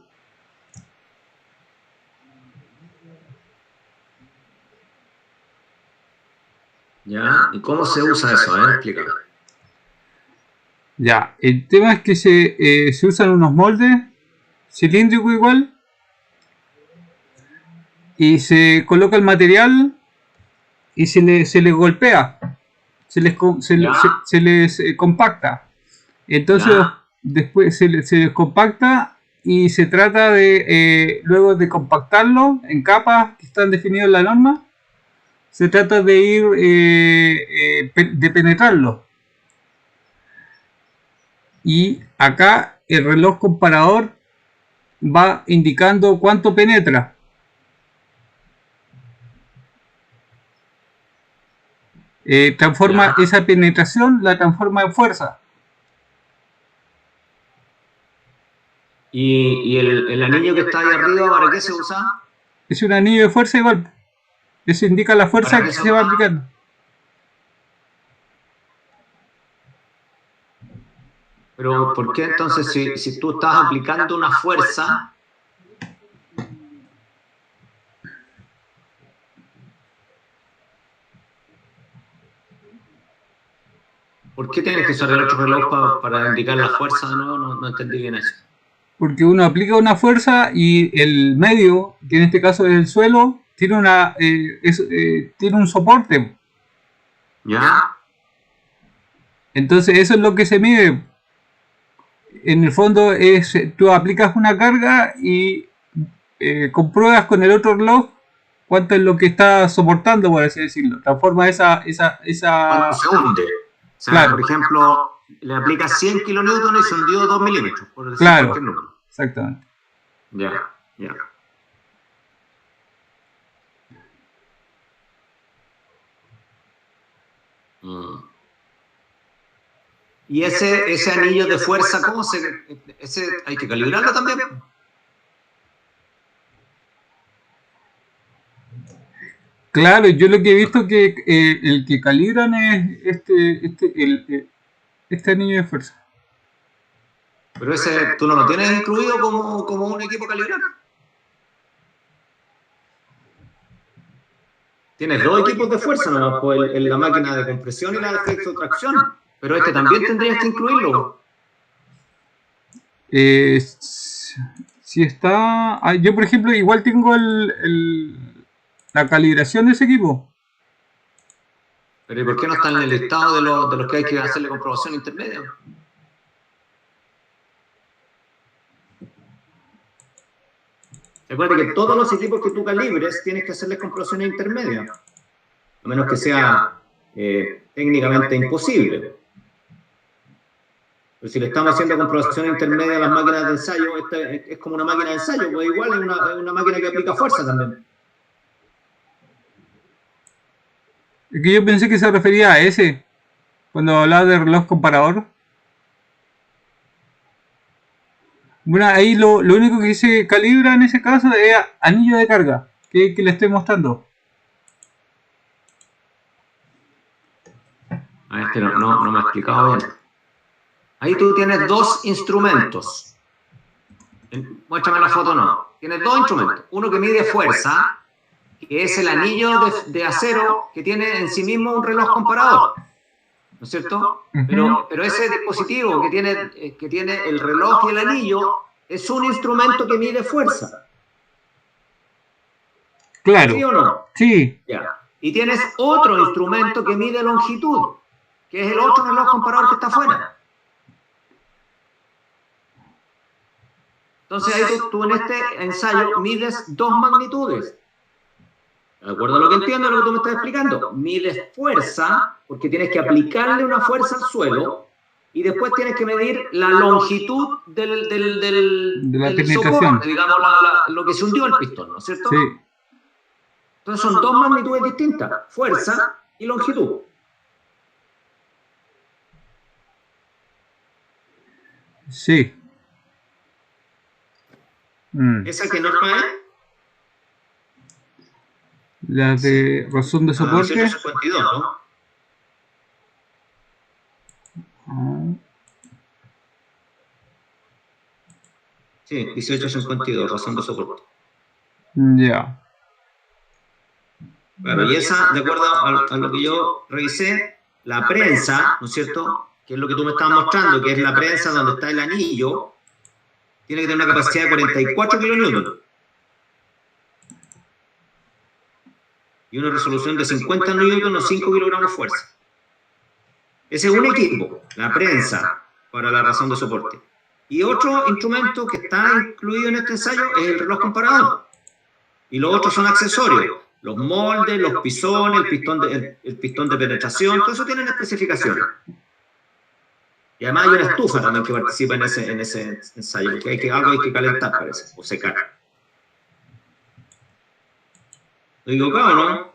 Ya, ¿y cómo se usa eso? A ver, explícame. Ya, el tema es que se usan unos moldes cilíndricos igual y se coloca el material y se les golpea, se les compacta. Entonces después se les compacta y se trata de, luego de compactarlo en capas que están definidas en la norma, se trata de ir, de penetrarlo. Y acá el reloj comparador va indicando cuánto penetra. Transforma esa penetración, la transforma en fuerza. ¿Y el anillo que está ahí arriba, para qué se usa? Es un anillo de fuerza igual. Eso indica la fuerza que se va aplicando. Pero ¿por qué entonces si tú estás aplicando una fuerza, ¿por qué tienes que usar el otro reloj para indicar la fuerza? No entendí bien eso. Porque uno aplica una fuerza y el medio, que en este caso es el suelo, tiene tiene un soporte. ¿Ya? Entonces eso es lo que se mide. En el fondo es, tú aplicas una carga y compruebas con el otro reloj cuánto es lo que está soportando, por así decirlo. Transforma esa... Cuando se hunde. O sea, claro. Por ejemplo, le aplicas 100 kilonewton y se hundió 2 milímetros, por decir cualquier número. Exactamente. Ya. Y ese anillo de fuerza, ¿cómo hay que calibrarlo también? Claro, yo lo que he visto que el que calibran es este anillo de fuerza. Pero ese tú no lo tienes incluido como un equipo calibrado. Tienes dos equipos de fuerza, ¿no? Pues la máquina de compresión y la de flexotracción. Pero este también tendrías que incluirlo. Si está... yo, por ejemplo, igual tengo la calibración de ese equipo. Pero ¿y por qué no está en el listado de los que hay que hacerle comprobación intermedia? Recuerda que todos los equipos que tú calibres tienes que hacerles comprobaciones intermedias, a menos que sea técnicamente imposible. Pero si le estamos haciendo comprobación intermedia a las máquinas de ensayo, esta es como una máquina de ensayo, pues igual es una máquina que aplica fuerza también. Es que yo pensé que se refería a ese, cuando hablaba de reloj comparador. Bueno, ahí lo único que se calibra en ese caso es anillo de carga, que le estoy mostrando. No me ha explicado bien. Ahí tú tienes dos instrumentos. Muéstrame la foto, no. Tienes dos instrumentos. Uno que mide fuerza, que es el anillo de acero que tiene en sí mismo un reloj comparador. ¿No es cierto? Pero ese dispositivo que tiene el reloj y el anillo es un instrumento que mide fuerza. Claro. ¿Sí o no? Sí. Ya. Y tienes otro instrumento que mide longitud, que es el otro reloj comparador que está afuera. Entonces ahí tú en este ensayo mides dos magnitudes. De acuerdo a lo que entiendo, lo que tú me estás explicando, mides fuerza, porque tienes que aplicarle una fuerza al suelo, y después tienes que medir la longitud del soporte, digamos, lo que se hundió el pistón, ¿no es cierto? Sí. Entonces son dos magnitudes distintas, fuerza y longitud. Sí. ¿Esa qué norma es? La de razón de soporte. 1852, ¿no? Sí, 1852, razón de soporte. Ya. Claro, y esa, de acuerdo a lo que yo revisé, la prensa, ¿no es cierto?, que es lo que tú me estabas mostrando, que es la prensa donde está el anillo, tiene que tener una capacidad de 44 kilonewtons. Y una resolución de 50 newtons o 5 kilogramos de fuerza. Ese es un equipo, la prensa, para la razón de soporte. Y otro instrumento que está incluido en este ensayo es el reloj comparador. Y los otros son accesorios. Los moldes, los pisones, el pistón de penetración, todo eso tienen especificaciones. Y además hay una estufa también que participa en ese ensayo, porque algo hay que calentar, parece, o secar. ¿Estoy equivocado, no?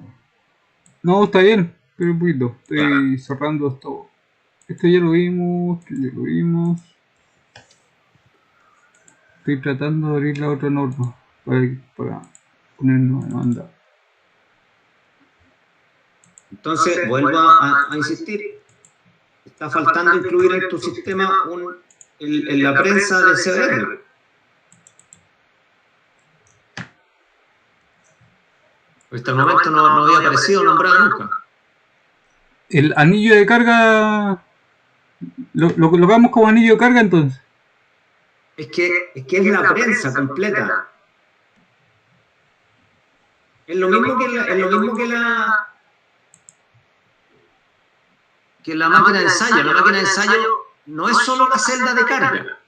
No, está bien, pero un poquito. Estoy cerrando esto. Esto ya lo vimos. Estoy tratando de abrir la otra norma para ponernos en onda. Entonces, vuelvo a insistir. Está faltando incluir en tu sistema en la prensa de CBR. Hasta el momento no había aparecido nombrado nunca. El anillo de carga lo colocamos como anillo de carga entonces. Es que es la prensa completa. Es lo mismo que la máquina de ensayo. La máquina de ensayo no es solo la celda de carga.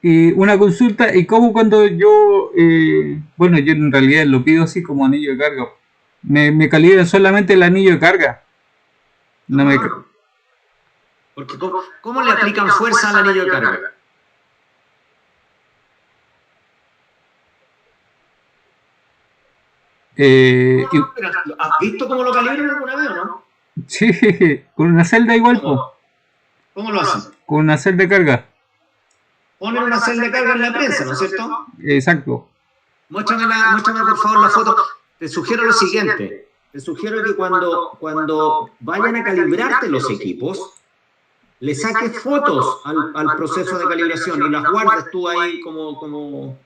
Y una consulta, ¿y cómo cuando yo, bueno, yo en realidad lo pido así como anillo de carga, me calibran solamente el anillo de carga? No me... Porque ¿cómo le aplican fuerza al anillo de carga? ¿Has visto cómo lo calibran alguna vez o no? Sí, con una celda igual. ¿Cómo lo hacen? Con una celda de carga. Ponen una celda de carga en la prensa, ¿no es cierto? Exacto. Muéstrame por favor la foto. Te sugiero lo siguiente. Te sugiero que cuando vayan a calibrarte los equipos, le saques fotos al proceso de calibración y las guardes tú ahí ¿cómo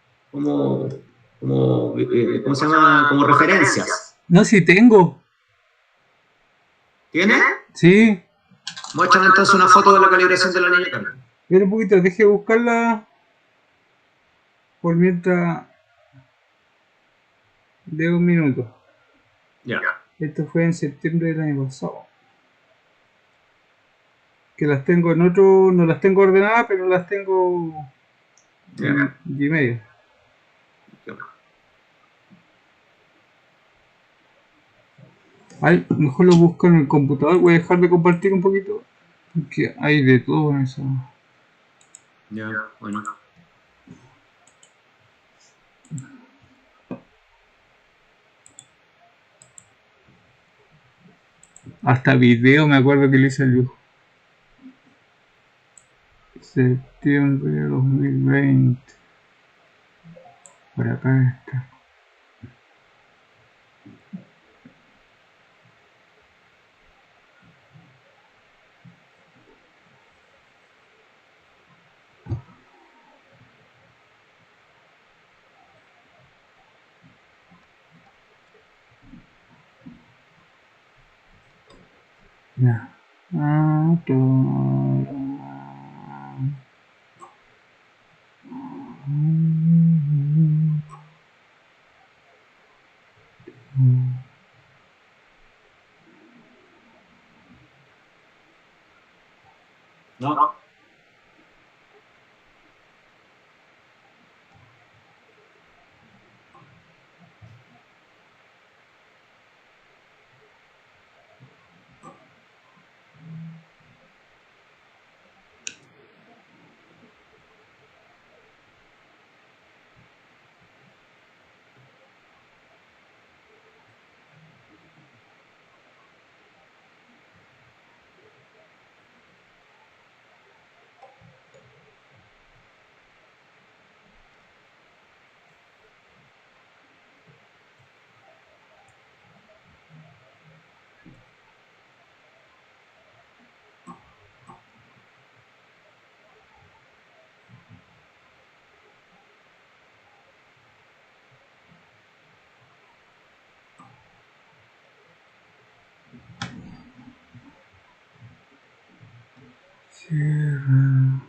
se llama? Como referencias. No, sí tengo. ¿Tienes? Sí. Muéstrame entonces una foto de la calibración del anillo de carga. Espera un poquito, deje buscarla por mientras. de un minuto. Ya. Esto fue en septiembre del año pasado. Que las tengo en otro, no las tengo ordenadas, pero las tengo en Gmail. Ay, mejor lo busco en el computador. Voy a dejar de compartir un poquito. Porque hay de todo en eso. Ya, bueno. Hasta video me acuerdo que le hice el dibujo. Septiembre de 2020. Por acá está. Ya. No. Cierra.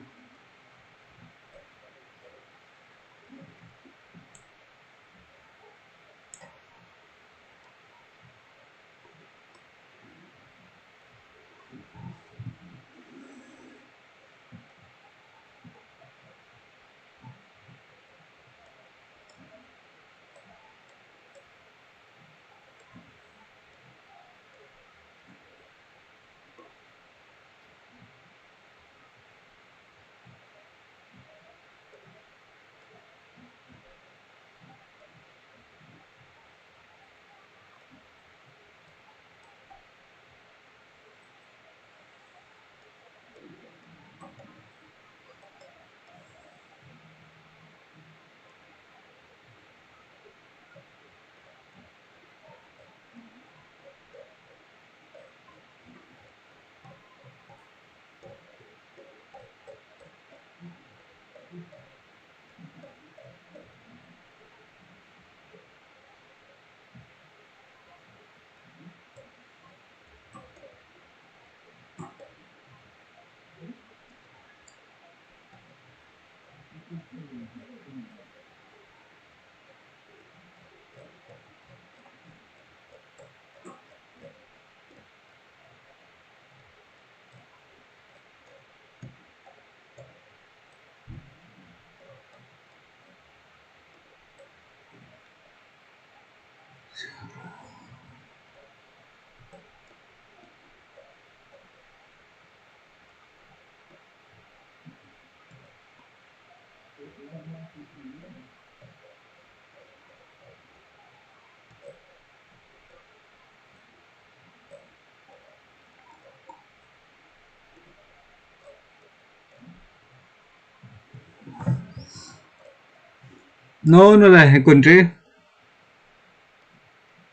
No, no las encontré.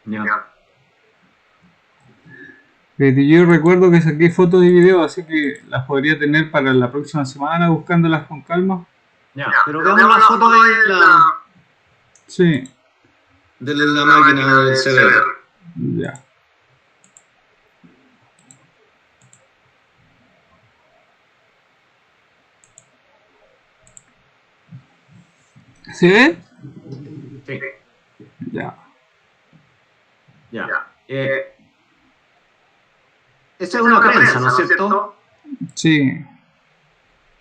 Ya. Yo recuerdo que saqué fotos y videos, así que las podría tener para la próxima semana buscándolas con calma. Ya. Pero veamos la foto Sí, de la máquina del cerebro. ya. ¿Se ve? Sí. Ya. Ya. Esa es una prensa, ¿no es cierto? Sí.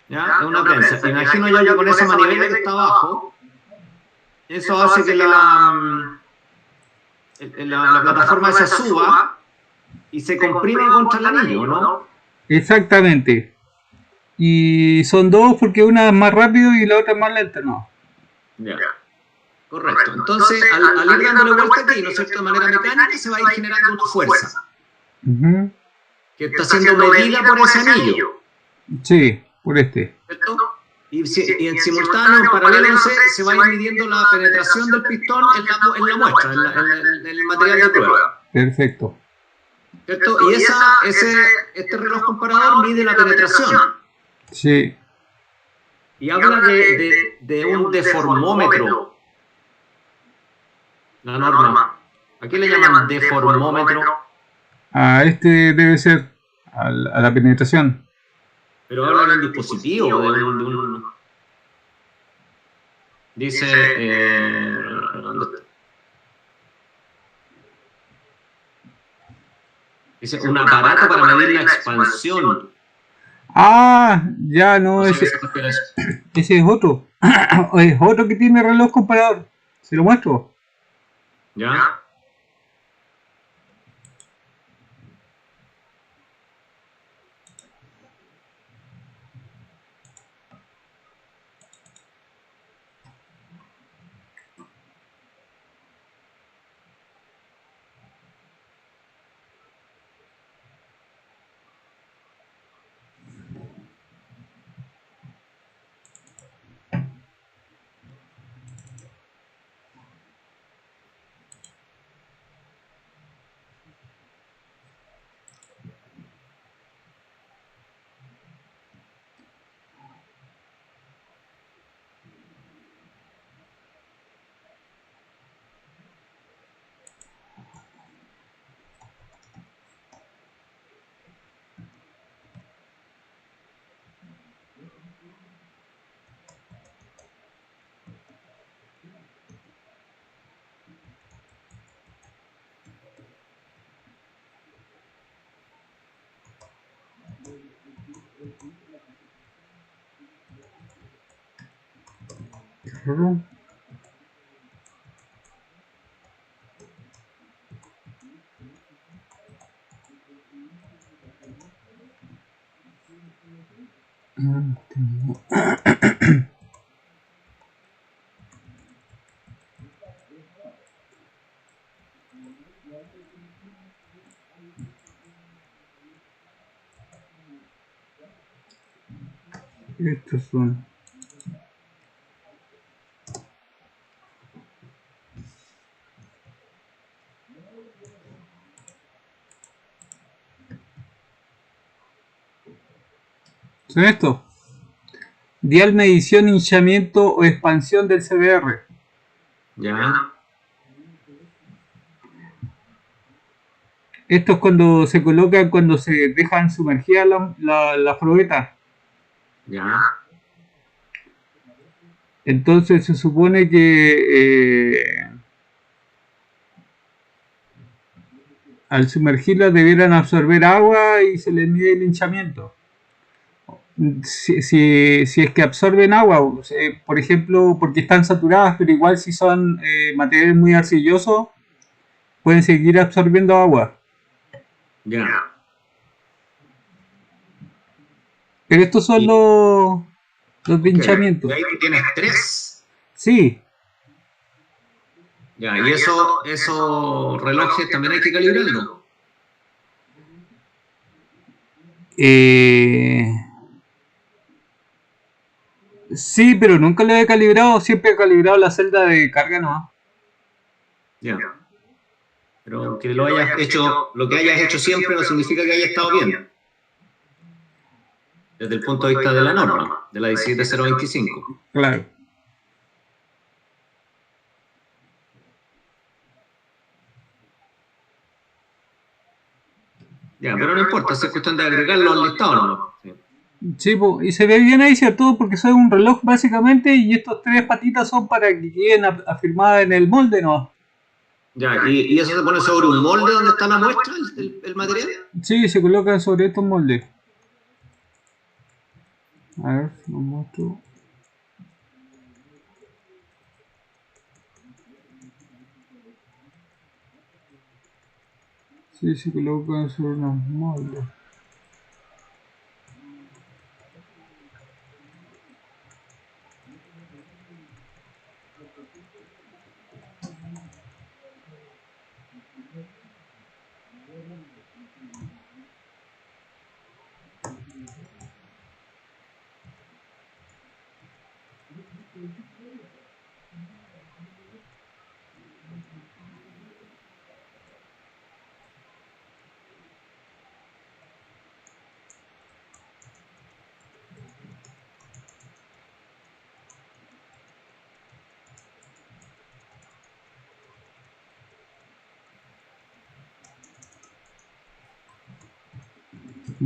¿Ya? Es una prensa. Imagino yo que con esa manivela que está abajo, eso hace que la plataforma esa suba y se comprima contra el anillo, ¿no? Exactamente. Y son dos porque una es más rápido y la otra es más lenta, ¿no? Ya. Correcto. Entonces, al ir dándole vuelta aquí, ¿no es cierto? De manera mecánica se va a ir generando una fuerza que está siendo medida por ese anillo. Sí, por este. ¿Cierto? Y en simultáneo, en paralelo, no sé, se va a ir midiendo la penetración del pistón en la muestra, en el material de prueba. Perfecto. ¿Cierto? Y este reloj comparador mide la penetración. Sí. Y habla de un deformómetro. La norma. ¿A qué le llaman deformómetro? A este debe ser a la penetración. Pero habla de un dispositivo, de un dice, dice un aparato para medir la expansión. Ah, ya no, No sé ese, qué se refiere a eso. ese es otro. Es otro que tiene reloj comparador. ¿Se lo muestro? ¿Ya? Estos son. Son estos. Dial medición, hinchamiento o expansión del CBR. ¿Ya? Esto es cuando se colocan, cuando se dejan sumergida la probeta. ¿Ya? Entonces se supone que al sumergirla debieran absorber agua y se les mide el hinchamiento. Si es que absorben agua, por ejemplo, porque están saturadas, pero igual si son materiales muy arcillosos, pueden seguir absorbiendo agua. ¿Ya? Pero estos son los de hinchamiento. Y ahí tú tienes 3. Sí. Ya, y esos relojes también hay que calibrarlo. Sí, pero nunca lo he calibrado, siempre he calibrado la celda de carga nomás. Ya. Pero que lo hayas hecho, lo que hayas hecho siempre no significa que haya estado bien. Desde el punto de vista de la norma, de la 17025. Claro. Ya, pero no importa, es cuestión de agregarlo al listado, ¿no? Sí. Sí, y se ve bien ahí, ¿cierto? Porque son un reloj básicamente y estos 3 patitas son para que queden afirmadas en el molde, ¿no? Ya, ¿y eso se pone sobre un molde donde está la muestra, el material? Sí, se coloca sobre estos moldes. A ver, lo muestro. Sí, se coloca sobre unos moldes.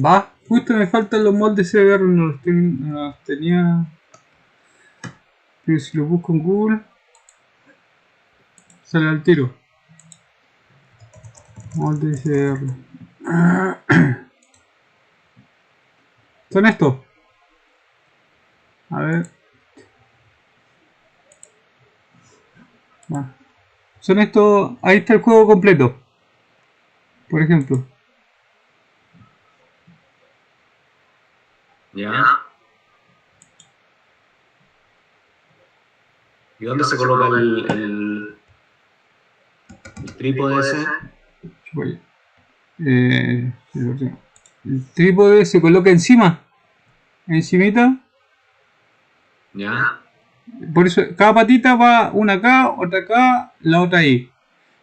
Va, justo me faltan los moldes CBR, no los tenía. Pero si lo busco en Google, sale al tiro. Moldes CBR. Son estos. A ver. Son estos. Ahí está el juego completo. Por ejemplo. Ya. ¿Y dónde se coloca el trípode ese? El trípode se coloca encima. Encimita. Ya. Por eso cada patita va una acá, otra acá, la otra ahí.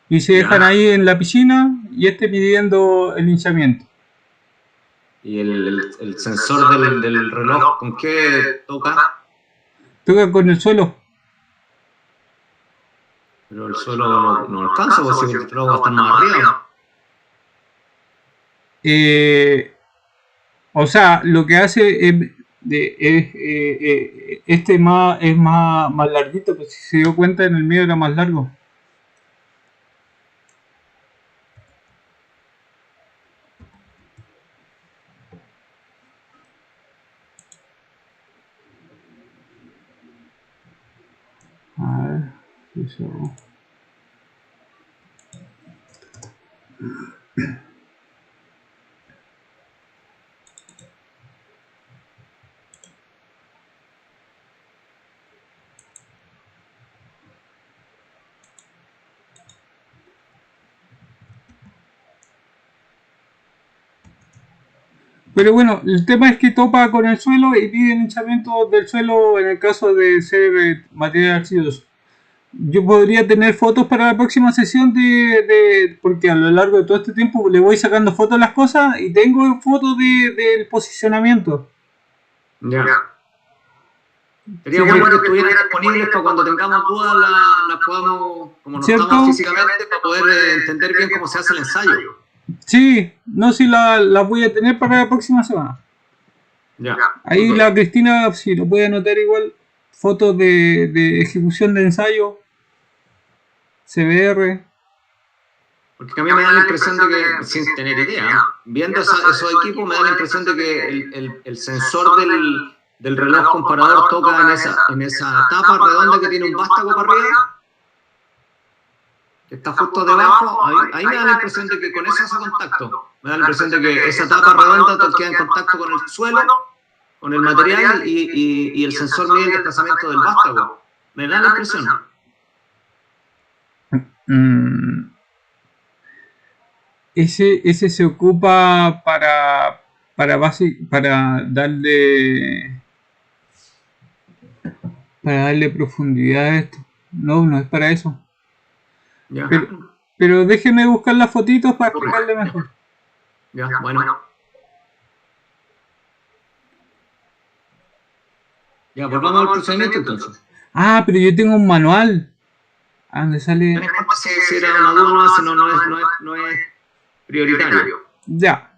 Y se dejan ahí en la piscina y midiendo el hinchamiento. ¿Y el sensor del reloj con qué toca? Toca con el suelo. Pero el suelo no alcanza, porque si el reloj va a estar más arriba. O sea, lo que hace es este es más larguito, pues si se dio cuenta en el medio era más largo. A ver, eso. Pero bueno, el tema es que topa con el suelo y pide el hinchamiento del suelo en el caso de ser material arcilloso. Yo podría tener fotos para la próxima sesión porque a lo largo de todo este tiempo le voy sacando fotos a las cosas y tengo fotos del posicionamiento. Ya. Sería bueno que estuvieran disponibles para cuando tengamos dudas las podamos, como no estamos físicamente, para poder entender bien cómo se hace el ensayo. Sí, no, si la voy a tener para la próxima semana. Ya. Ahí la Cristina, si lo puede anotar igual, fotos de ejecución de ensayo, CBR. Porque a mí me da la impresión de que, sin tener idea, viendo esos equipos, me da la impresión de que el sensor del reloj comparador toca en esa tapa redonda que tiene un vástago para arriba, que está justo debajo. Ahí me da la impresión de que con eso hace contacto. Me da la impresión de que esa tapa redonda queda en contacto con el suelo, con el material, y el sensor mide el desplazamiento del vástago. Me da la impresión. Ese se ocupa para darle profundidad a esto. No es para eso. Ya. Pero déjeme buscar las fotitos para explicarle mejor. Ya, bueno. Ya, pues vamos al procedimiento entonces. Ah, pero yo tengo un manual. ¿A dónde sale? No importa si era una duda no es prioritario. Ya.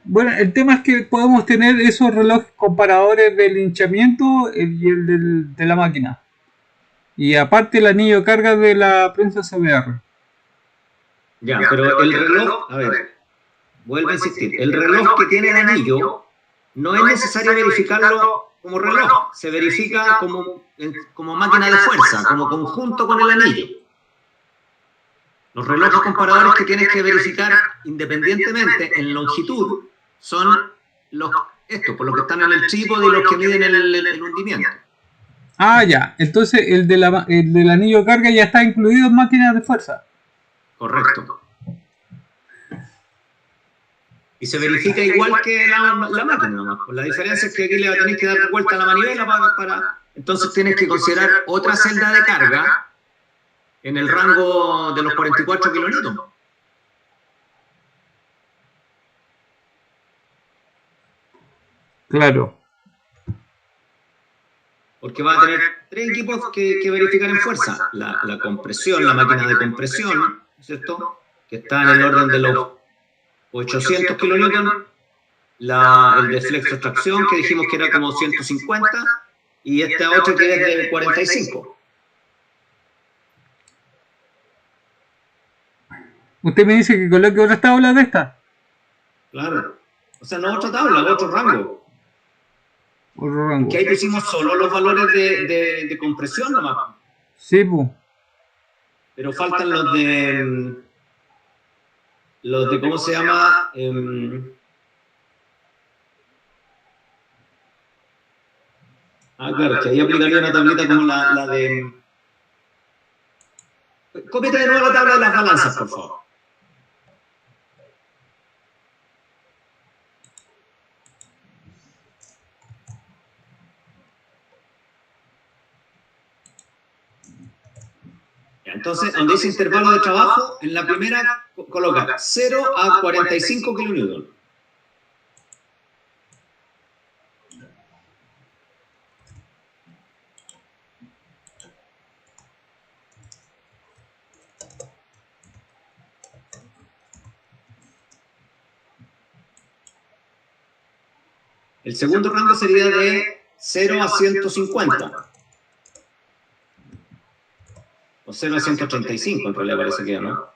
Bueno, el tema es que podemos tener esos relojes comparadores del hinchamiento y el de la máquina. Y aparte el anillo de carga de la prensa CBR. Ya, pero el reloj, a ver, vuelvo a insistir, el reloj que tiene el anillo no es necesario verificarlo como reloj, se verifica como máquina de fuerza, como conjunto con el anillo. Los relojes comparadores que tienes que verificar independientemente en longitud son estos, por lo que están en el trípode y los que miden el hundimiento. Ah, ya. Entonces el del anillo de carga ya está incluido en máquinas de fuerza. Correcto. Y se verifica igual que la máquina, nomás. La diferencia es que aquí le tenéis que dar vuelta a la manivela entonces tienes que considerar otra celda de carga en el rango de los 44 kilonewton. Claro. Porque va a tener tres equipos que verificar en fuerza. La compresión, la máquina de compresión, ¿cierto? Que está en el orden de los 800 kilonewton. El de flexo-tracción, que dijimos que era como 150. Y esta otra que es de 45. ¿Usted me dice que coloque otras tablas de esta? Claro. O sea, no otra tabla, otro rango. Otro rango. Que ahí pusimos solo los valores de compresión nomás. Sí, pues. Pero faltan los de ¿cómo se llama? Claro, que ahí aplicaría una tablita como la de... Cópiate de nuevo la tabla de las balanzas, por favor. Entonces, donde dice intervalo de trabajo, en la primera coloca 0 a 45 kilonewton. El segundo rango sería de 0 a 150. O 0 a 135, en realidad parece que ¿no?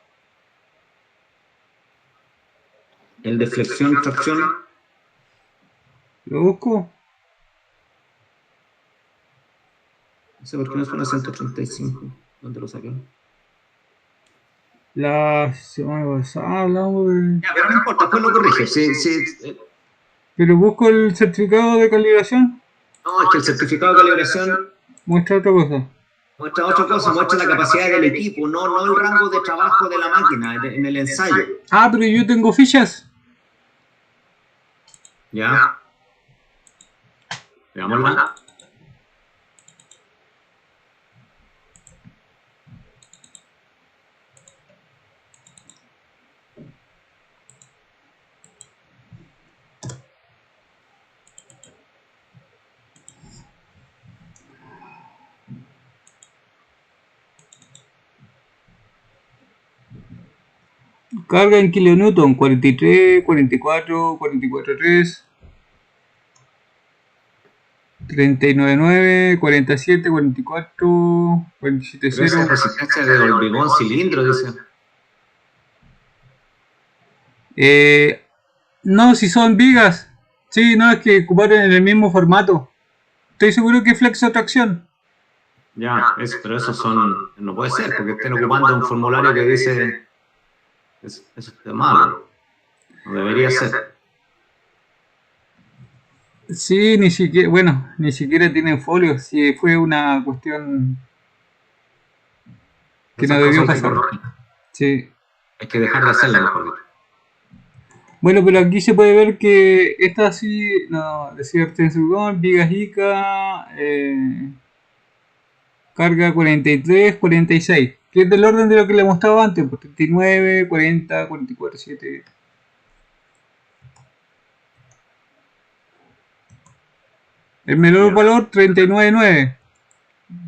El de flexión-tracción. ¿Lo busco? No sé por qué no suena 135. ¿Dónde lo saqué? La semana pasada hablamos de... Ya, pero no importa, después lo corrige. Pero busco el certificado de calibración. No, es que el certificado de calibración Muestra otra cosa. muestra otra cosa, muestra la capacidad del equipo, no el rango de trabajo de la máquina en el ensayo. Ah, pero yo tengo fichas. ¿Ya? Veámosla. Carga en kilonewton, 43, 44, 44.3, 39.9, 47, 44, 47.0. Pero esa es resistencia de hormigón cilindro, dice. No, si son vigas. Sí, no, es que ocuparon en el mismo formato. Estoy seguro que es flexo-tracción. Ya, pero esos son... No puede ser, porque estén ocupando un formulario que dice... Eso es malo. No debería ser. Sí, ni siquiera tienen folios. Sí, fue una cuestión que no debió pasar. Sí. Hay que dejar de hacerla, mejor dicho. Bueno, pero aquí se puede ver que esta sí, no, decía Tensurgon, vigas ICA, carga 43, 46, que es del orden de lo que le mostraba antes, pues 39, 40, 44, 7. El menor valor 39.9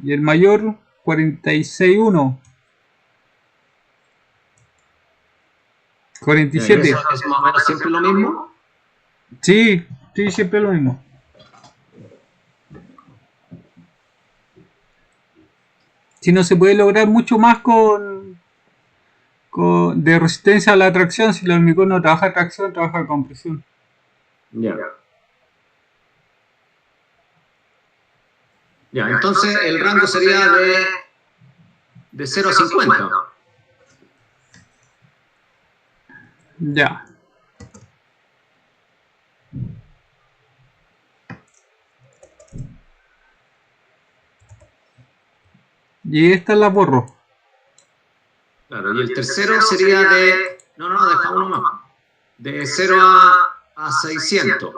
y el mayor 46.1. 47. ¿Es más o menos siempre lo mismo? Sí, siempre lo mismo. Si no se puede lograr mucho más de resistencia a la tracción, si el hormigón no trabaja tracción, trabaja compresión. Ya. Ya, entonces el rango sería de 0 a 50. Ya. Y esta la borro. Claro, y el tercero sería de... No, deja uno más. De 0 a 600.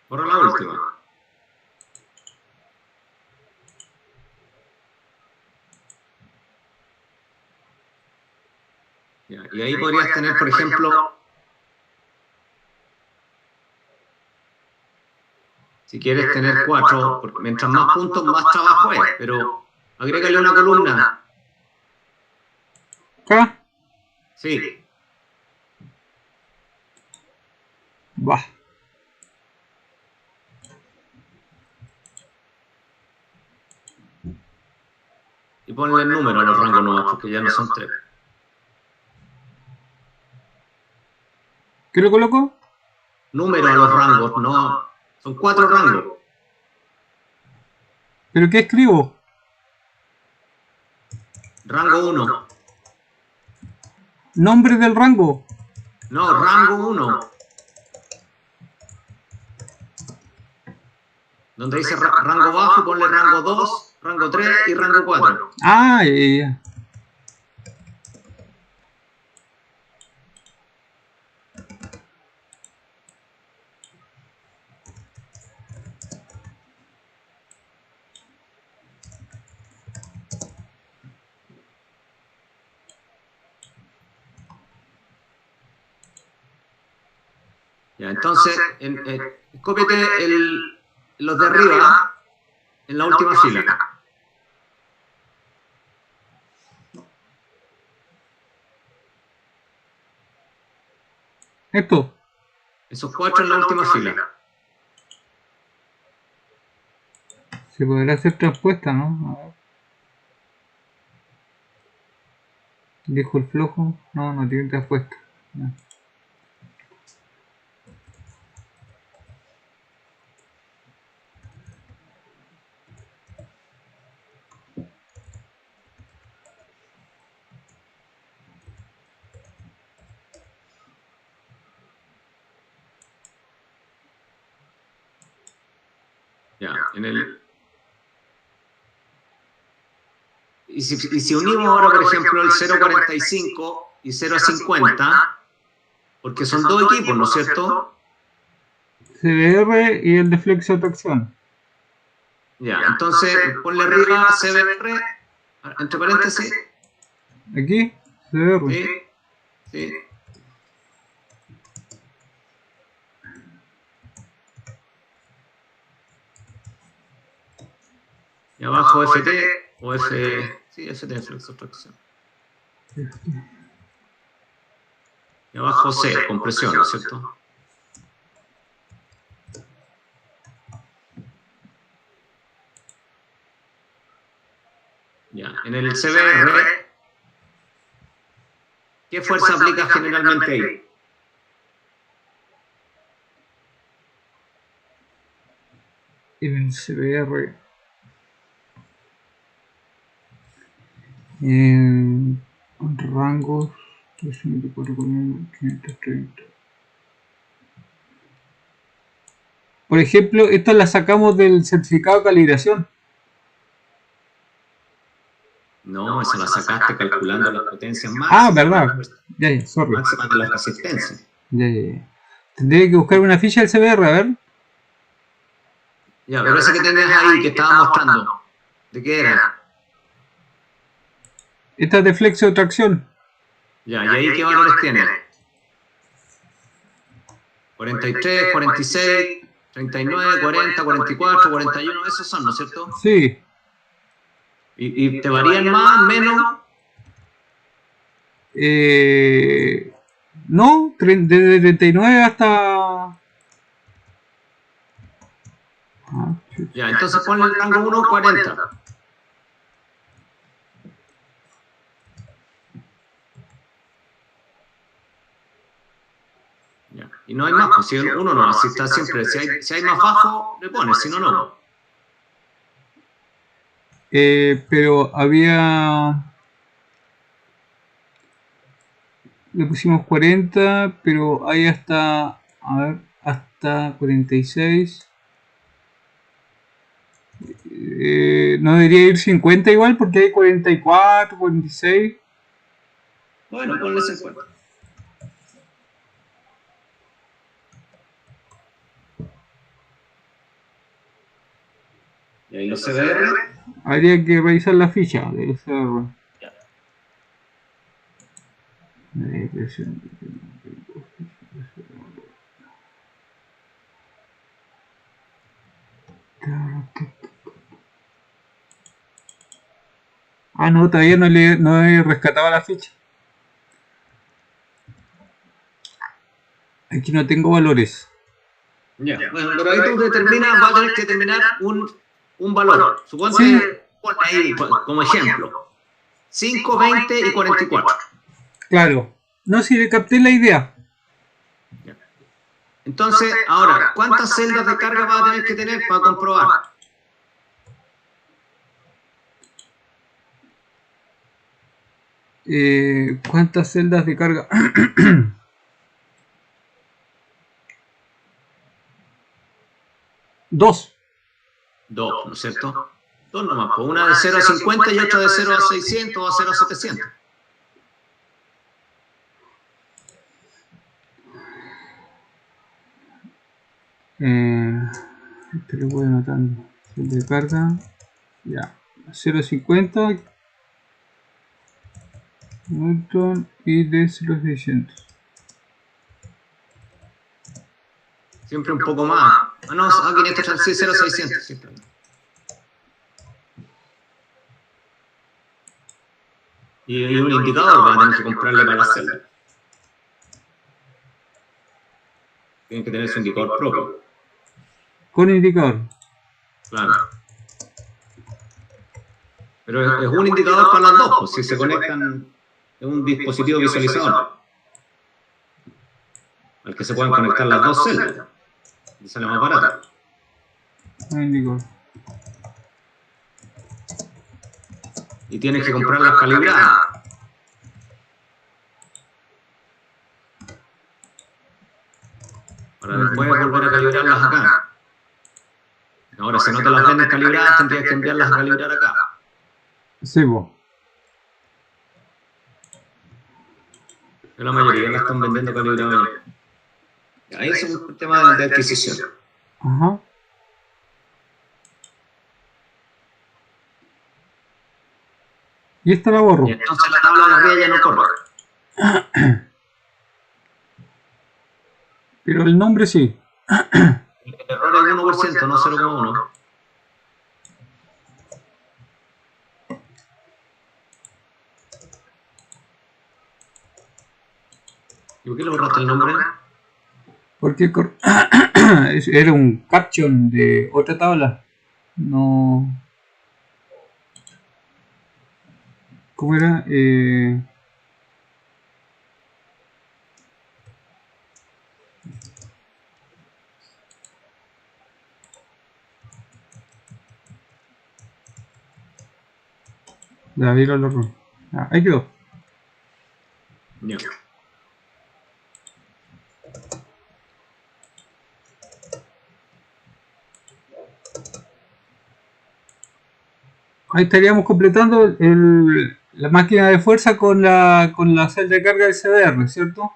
Borra la última. Ya, y ahí podrías tener, por ejemplo, si quieres tener 4, porque mientras más puntos, más trabajo es, pero agrégale una columna. ¿Acá? Sí. Va. Y ponle el número a los rangos nuevos, porque ya no son 3. ¿Qué lo coloco? Número a los rangos, no. Son 4 rangos. ¿Pero qué escribo? Rango 1. Nombre del rango. No, rango 1. Donde dice rango bajo, ponle rango 2, rango 3 y rango 4. Ah, ya. Ya, entonces, cópiate los de arriba en la última fila. Esto. Esos 4 en la última fila. Se podrá hacer transpuesta, ¿no? A ver. Dijo el flojo. No, no tiene transpuesta. No. Ya, y si unimos ahora, por ejemplo, el 0.45 y 0 a 50, porque son dos equipos, ¿no es cierto? CBR y el de flexotracción. Ya, entonces ponle arriba CBR, entre paréntesis. Aquí, CBR. Sí, sí. Y abajo FT o F... Sí, FT, flexotracción. Y abajo C, compresión, ¿no es cierto? Ya, en el CBR, ¿qué fuerza aplica generalmente ahí? En el CBR. Rangos 324,530. Por ejemplo, esta la sacamos del certificado de calibración. No, esa la sacaste calculando las potencias máximas. Ah, verdad. Ya, sorry. Máximas de la resistencia. Ya. Tendría que buscar una ficha del CBR, a ver. Ya, pero esa que tenés ahí que estaba mostrando, ¿de qué era? Esta es de flexotracción. Ya, ¿y ahí qué valores tiene? 43, 46, 39, 40, 44, 41, esos son, ¿no es cierto? Sí. ¿Y te varían más, menos? No, desde 39 hasta Ya, entonces ponle el rango 1, 40. Ya. Y no hay más, pues si uno no, así está siempre. Si hay más bajo, le pones, si no, no. Pero había... Le pusimos 40, pero hay hasta... A ver, hasta 46. No debería ir 50 igual porque hay 44, 46. Bueno, ponle 50. Y ahí los CBR. Habría que revisar la ficha del CR. Ya. Ah, no, todavía no he rescatado la ficha. Aquí no tengo valores. Ya. Bueno, pero ahí tú determinas, vas a tener que determinar un valor. Suponte, Sí. pon ahí como ejemplo, 5, 20 y 44. Claro. No, si le capté la idea. Ya. Entonces, ahora, ¿cuántas celdas de carga vas a tener que tener para comprobar? ¿Cuántas celdas de carga? Dos. Dos, ¿no es cierto? Dos nomás, pues una de 0 a 50 y otra de 0 a 600 o a 0 a 700. Este lo voy anotando. Celda de carga. Ya. 0.50 Newton y de 0.600. Siempre un poco más. Ah, no, a 500, sí, 0 a 600. Siempre. Y un indicador va a tener que comprarle para la celda. Tienen que tener su indicador propio. Con indicador. Claro. Pero es un indicador para las dos, pues si se conectan en un dispositivo visualizador al que se pueden conectar las dos celdas. Y sale más barato. Con indicador. Y tienes que comprarlas calibradas. Para después volver a calibrarlas acá. Ahora, si no te las venden calibradas, tendrías que enviarlas a calibrar acá. Sí, vos. La mayoría las están vendiendo calibradas. Ahí es un tema de adquisición. Ajá. Y esta la borro. Y entonces la tabla de arriba ya no corre. Pero el nombre sí. El error es 1%, no 0,1. ¿Y por qué le borraste el nombre? Porque era un caption de otra tabla. No. ¿Cómo era? David Olorro. Ah, ahí quedó. Ya. Ahí estaríamos completando la máquina de fuerza con la celda de carga del CDR, ¿cierto?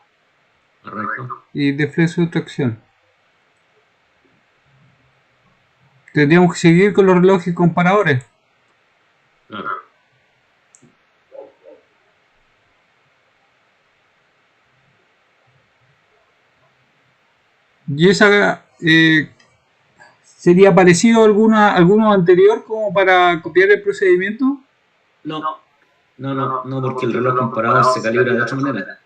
Correcto. Y de fleso de tracción. Tendríamos que seguir con los relojes comparadores. Claro. Y esa sería parecido a alguno anterior como para copiar el procedimiento. No, porque el reloj comparador se calibra de otra manera.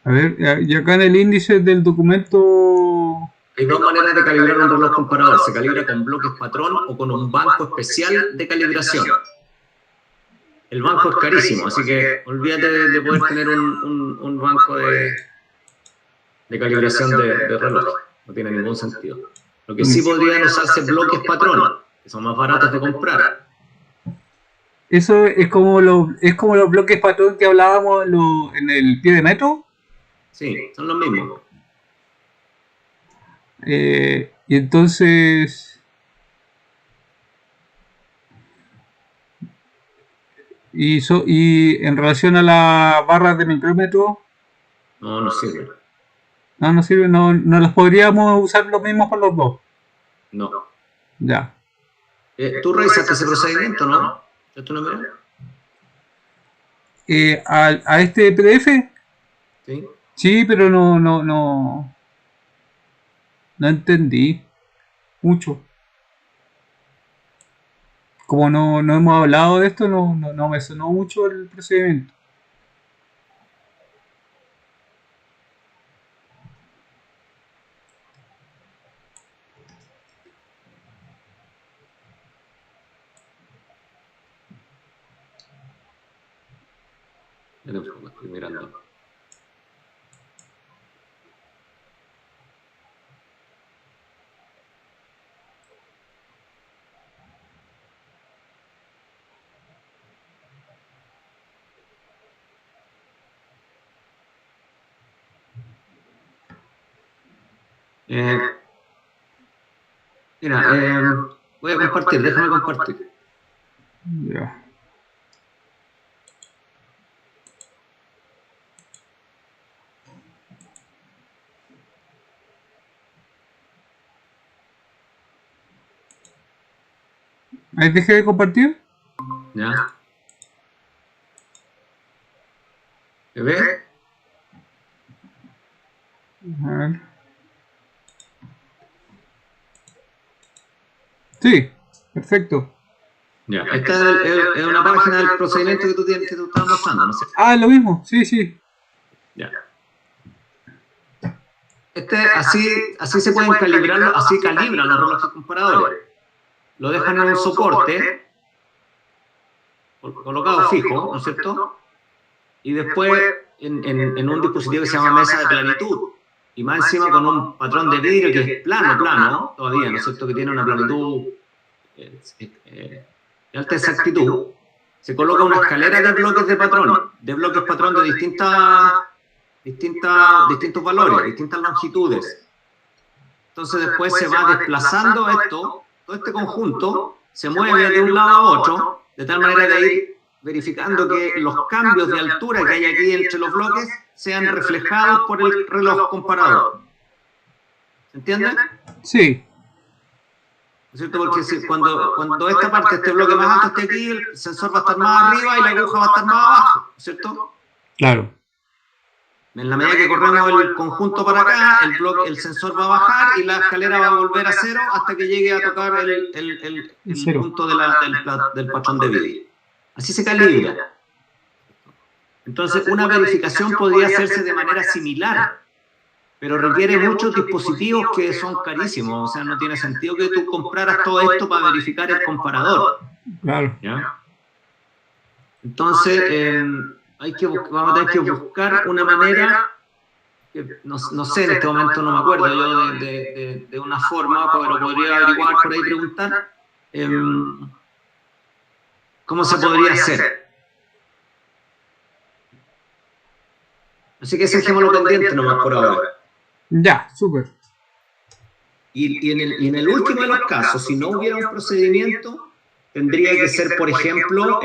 A ver, y acá en el índice del documento... Hay dos maneras de calibrar un reloj comparador. Se calibra con bloques patrón o con un banco especial de calibración. El banco es carísimo, así que olvídate de poder tener un banco de calibración de reloj. No tiene ningún sentido. Lo que sí podrían usarse bloques patrón, que son más baratos de comprar. Eso es como los bloques patrón que hablábamos en el pie de metro. Sí, son los mismos. Y entonces... Y en relación a las barras de micrómetro... No, no sirve. No sirve, no las podríamos usar los mismos para los dos. No. Ya. ¿Tú revisaste ese procedimiento, no? ¿Esto no mira? ¿A este PDF? Sí. Sí, pero no entendí mucho. Como no hemos hablado de esto, no me sonó mucho el procedimiento. Estoy mirando. Mira, voy a compartir, déjame compartir. Ya. Ahí dejé de compartir. ¿Ya? ¿Me ves? A ver. Sí, perfecto. Ya. Esta es una página del procedimiento que tú tienes, que tú estás mostrando, no sé. Ah, lo mismo, sí. Ya. Así se pueden calibrarlo, así calibran los relojes comparadores. Lo dejan en un soporte, colocado fijo, ¿no es cierto? Y después en un dispositivo que se llama mesa de planitud. Y más encima con un patrón de vidrio que es plano, todavía, ¿no es cierto? Que tiene una planitud de alta exactitud. Se coloca una escalera de bloques patrón de distintos valores, distintas longitudes. Entonces después se va desplazando todo este conjunto, se mueve de un lado a otro, de tal manera de ir verificando que los cambios de altura que hay aquí entre los bloques sean reflejados por el reloj comparador. ¿Se entiende? Sí. ¿No es cierto? Porque cuando esta parte, este bloque más alto esté aquí, el sensor va a estar más arriba y la aguja va a estar más abajo, ¿no es cierto? Claro. En la medida que corremos el conjunto para acá, el sensor va a bajar y la escalera va a volver a cero hasta que llegue a tocar el punto del patrón de vidrio. Así se calibra. Entonces, una verificación podría hacerse de manera similar, pero requiere muchos dispositivos que son carísimos. O sea, no tiene sentido que tú compraras todo esto para verificar el comparador. Claro. ¿Ya? Entonces, vamos a tener que buscar una manera, que no sé, en este momento no me acuerdo yo de una forma, pero podría averiguar por ahí, preguntar, ¿cómo se podría hacer? Así que ese dejémoslo pendiente nomás por ahora. Ya, súper. Y en el último de los casos, si no hubiera un procedimiento, tendría que ser, por ejemplo,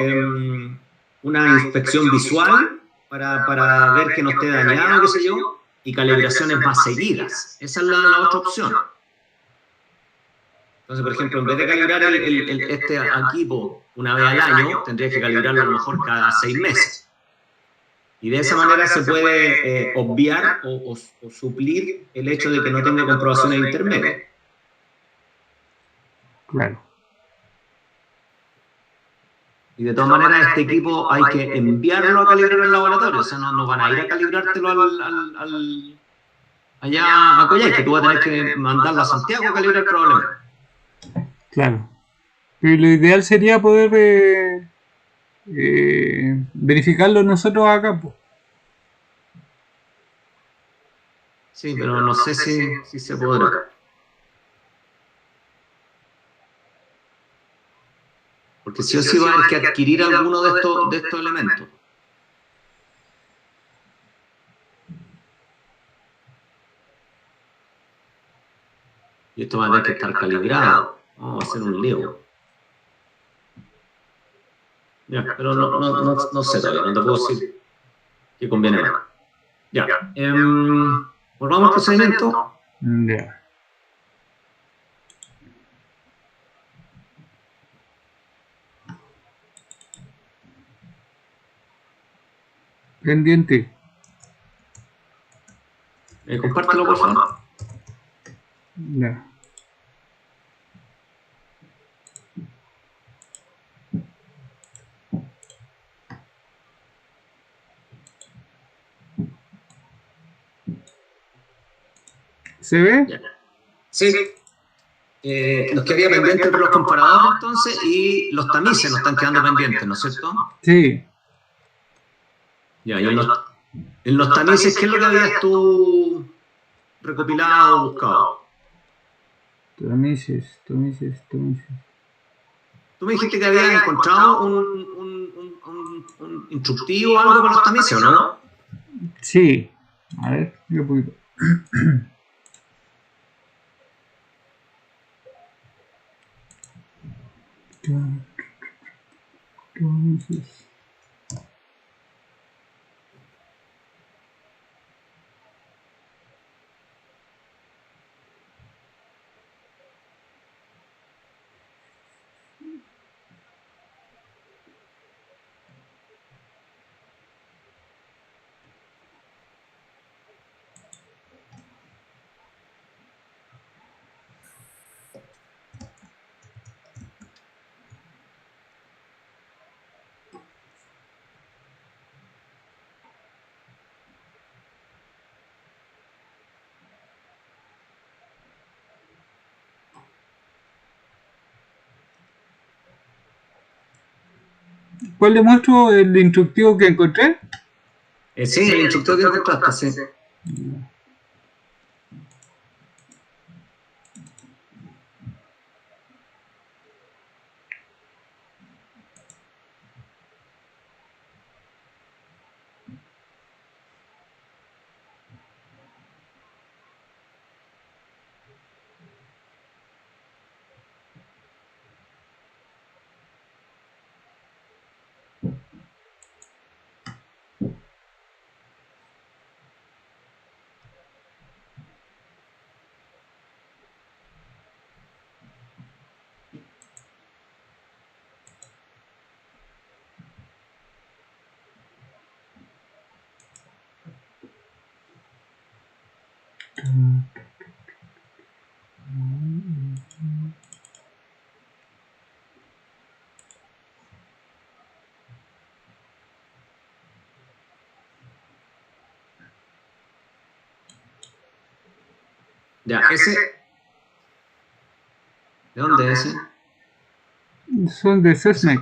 una inspección visual para ver que no esté dañado, qué sé yo, y calibraciones más seguidas. Esa es la otra opción. Entonces, por ejemplo, en vez de calibrar este equipo una vez al año, tendría que calibrarlo a lo mejor cada 6 meses. Y de esa manera se puede obviar o suplir el hecho de que no tenga comprobaciones intermedias. Claro. Y de todas maneras, este equipo hay que enviarlo a calibrar al laboratorio. O sea, no van a ir a calibrártelo allá a Coyhaique. Tú vas a tener que mandarlo a Santiago a calibrar probablemente. Claro. Pero lo ideal sería poder verificarlo nosotros acá, pues. Sí, pero no sé si se podrá. Porque sí o sí va a haber que adquirir alguno de estos elementos. Y esto va a tener que estar calibrado. Va a ser un lío. Ya, pero no sé todavía, no te puedo decir qué conviene más. Ya. Volvamos al procedimiento. Ya. Pendiente. Compártelo, por favor. Ya. ¿Se ve? Ya. Sí. Nos quedaría pendiente entre los comparadores entonces y los tamices nos están quedando pendientes, ¿no es cierto? Sí. Ya, y en los tamices, ¿qué es lo que habías tú recopilado o buscado? Tamices. Tú me dijiste que habías encontrado un instructivo o algo para los tamices, ¿o no? Sí. A ver, yo puedo. Tamices. ¿Cuál le muestro el instructivo que encontré? Sí, el instructivo que encontraste, sí. Ya, ese. ¿De dónde es ese? Son de Sesmec.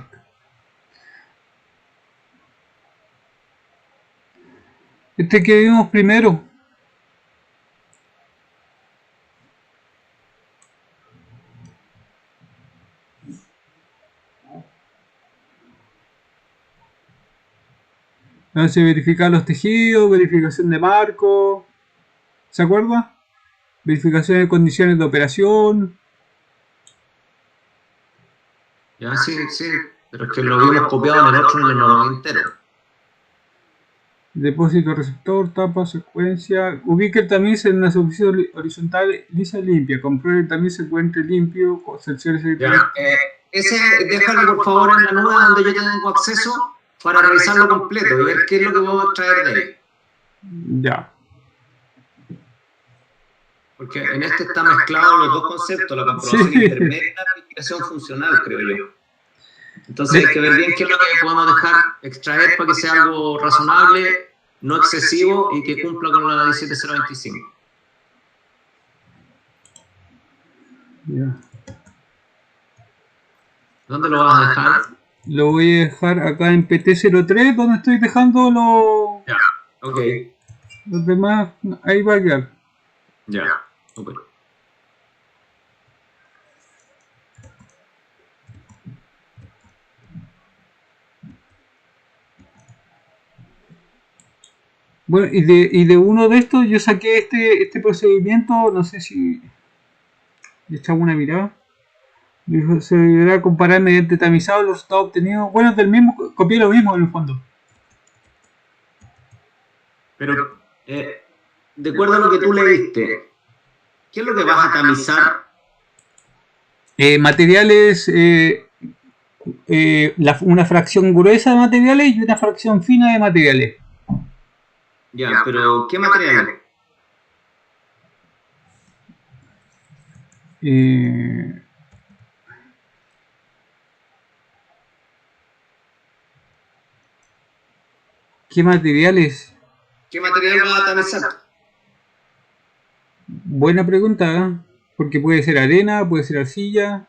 Este que vimos primero. Hace verificar los tejidos, verificación de marco. ¿Se acuerda? Verificación de condiciones de operación. Ya, sí, pero es que lo habíamos copiado en el otro y no lo vi entero. Depósito receptor, tapa, secuencia. Ubique el tamiz en una superficie horizontal lisa y limpia. Compruebe el tamiz se encuentre limpio. Cerciórese de ese, déjalo por favor en la nube donde yo tengo acceso para revisarlo completo y ver qué es lo que puedo extraer de ahí. Ya. Porque en este está mezclado los dos conceptos, la comprobación intermedia y la verificación funcional, creo yo. Entonces hay que ver bien qué es lo que podemos dejar extraer para que sea algo razonable, no excesivo y que cumpla con la 17025. Ya. ¿Dónde lo vas a dejar? Lo voy a dejar acá en PT03, donde estoy dejando Ya, ok. los demás. Ahí va a quedar. Ya, ok. Bueno, y de uno de estos yo saqué este procedimiento, no sé si le echaba una mirada. Dijo, se deberá comparar mediante tamizado los resultados obtenidos. Bueno, del mismo, copié lo mismo en el fondo. Pero, de acuerdo a lo que tú leíste, ¿qué es lo que vas a tamizar? Materiales, una fracción gruesa de materiales y una fracción fina de materiales. Ya, pero ¿qué materiales? ¿Qué materiales? ¿Qué material vas a tamizar? Buena pregunta, ¿eh? Porque puede ser arena, puede ser arcilla.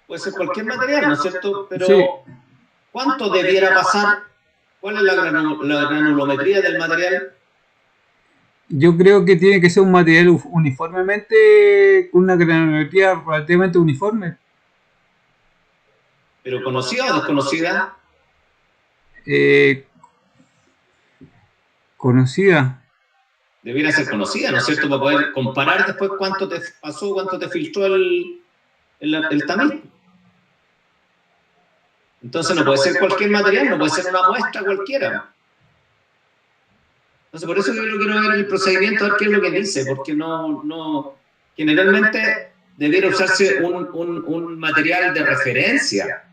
Puede ser cualquier material, ¿no es cierto? Pero, Sí. ¿cuánto debiera pasar? ¿Cuál es la granulometría del material? Yo creo que tiene que ser un material uniformemente, con una granulometría relativamente uniforme. ¿Pero conocida o desconocida? Conocida. Debiera ser conocida, ¿no es cierto? Para poder comparar después cuánto te pasó, cuánto te filtró el tamiz. Entonces no puede ser cualquier material, no puede ser una muestra cualquiera. Entonces por eso yo quiero ver el procedimiento, a ver qué es lo que dice, porque generalmente debiera usarse un material de referencia,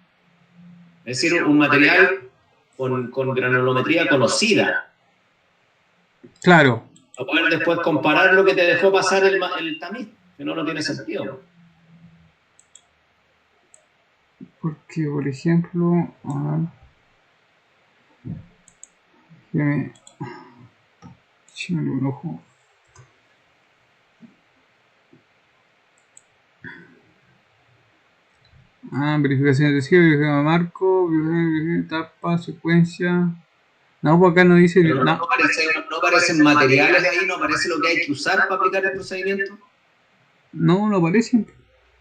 es decir, un material con granulometría conocida. Claro. Para poder después comparar lo que te dejó pasar el tamiz, que no tiene sentido. Porque, por ejemplo, a ver, échame un ojo. Verificación de cierre, verificación de marco, etapa, secuencia. No, por acá no dice. Pero no aparecen materiales ahí, no aparece lo que hay que usar para aplicar el procedimiento. No aparece.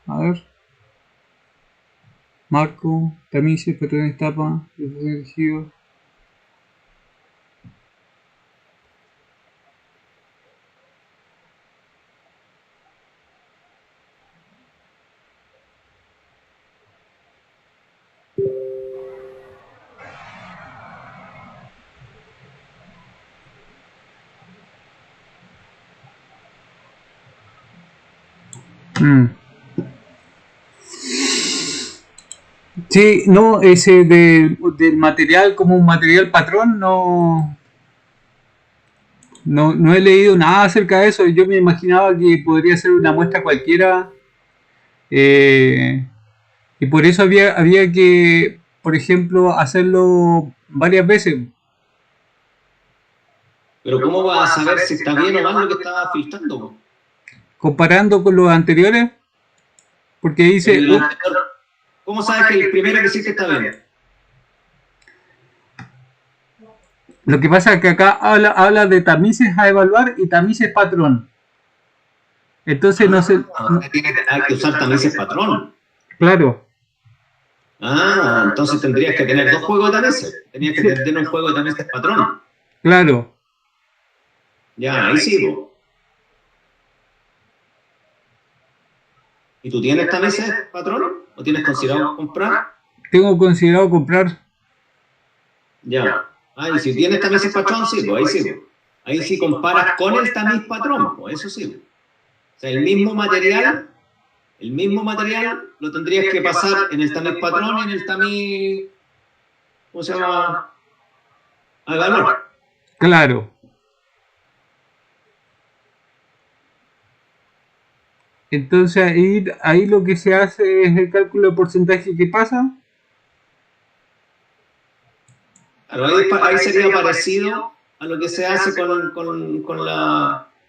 A ver. Marco, tamices, patrones, etapa, elegido. Sí, no, ese del material como un material patrón, no he leído nada acerca de eso. Yo me imaginaba que podría ser una muestra cualquiera. Y por eso había que, por ejemplo, hacerlo varias veces. Pero ¿cómo vas a saber si está bien o mal lo que estaba filtrando? Comparando con los anteriores, porque dice... ¿Cómo sabes que el primero que hiciste está bien? Lo que pasa es que acá habla de tamices a evaluar y tamices patrón. Entonces no sé... Hay que usar tamices patrón. Claro. Entonces tendrías que tener dos juegos de tamices. Tenías que tener un juego de tamices patrón. Claro. Ya, ahí sí, po. ¿Y tú tienes tamices patrón? ¿O tienes considerado comprar? Tengo considerado comprar. Ya. Y si tienes tamices patrón, sí, pues ahí sí. Ahí sí comparas con el tamiz patrón, pues eso sí. O sea, el mismo material lo tendrías que pasar en el tamiz patrón y en el tamiz, ¿cómo se llama? A valor. Claro. Entonces ahí lo que se hace es el cálculo de porcentaje que pasa. Claro, ahí sería parecido a lo que se hace con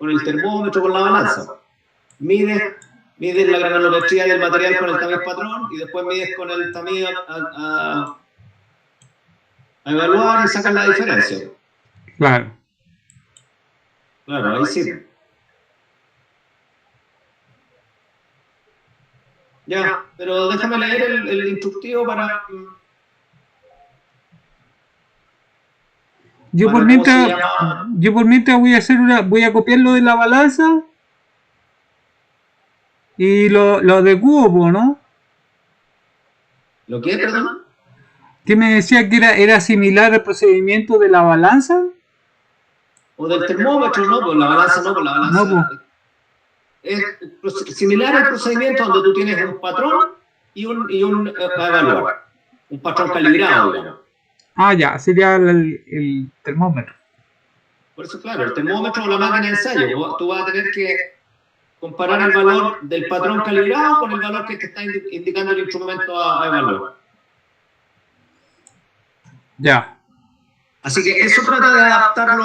el termómetro, con la balanza. Mides la granulometría del material con el tamiz patrón y después mides con el tamiz a evaluar y sacas la diferencia. Claro. Claro, ahí sí. Ya, pero déjame leer el instructivo para... Yo por mientras voy a copiar lo de la balanza y lo de cubo, ¿no? ¿Lo qué, perdón? ¿Qué me decía que era similar al procedimiento de la balanza? O del termómetro, no, pues la balanza no, pues la balanza... No, pues. Es similar al procedimiento donde tú tienes un patrón y un a evaluar. Un patrón calibrado, digamos. Ah, ya, sería el termómetro. Por eso, claro, el termómetro o la máquina de ensayo, tú vas a tener que comparar el valor del patrón calibrado con el valor que te está indicando el instrumento a evaluar. Ya. Así que eso trata de adaptarlo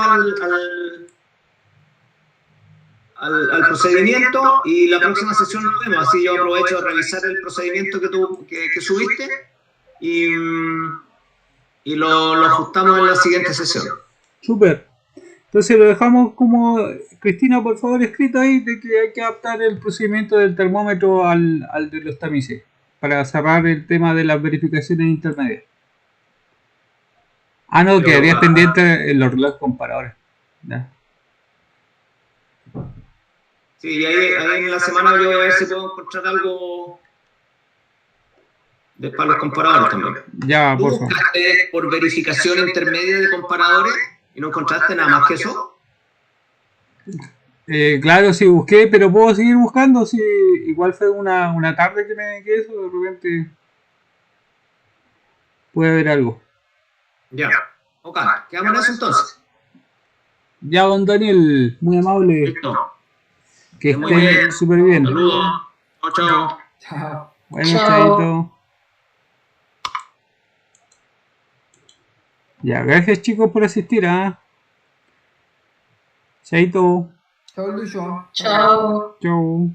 al procedimiento y la próxima sesión lo vemos. Así yo aprovecho de revisar el procedimiento que subiste y lo ajustamos en la siguiente sesión. Súper. Entonces lo dejamos como, Cristina, por favor, escrito ahí de que hay que adaptar el procedimiento del termómetro al de los tamices para cerrar el tema de las verificaciones intermedias. Ah, no, quedaría pendiente en los relojes comparadores. ¿Ya? Sí, y ahí en la semana yo voy a ver si puedo encontrar algo para los comparadores también. Ya, ¿Tú por favor. buscaste por verificación intermedia de comparadores y no encontraste nada más que eso? Claro, sí busqué, pero puedo seguir buscando. Si igual fue una tarde que me quedé eso, de repente puede haber algo. Ya, ok, quedamos en eso entonces. Ya, don Daniel, muy amable. Listo. Que esté súper bien. Saludos. Chao, Chao. Bueno, Chao. chaito. Ya, gracias chicos por asistir, ¿ah? Chaito. Chao, Lucho. Chao. Chau.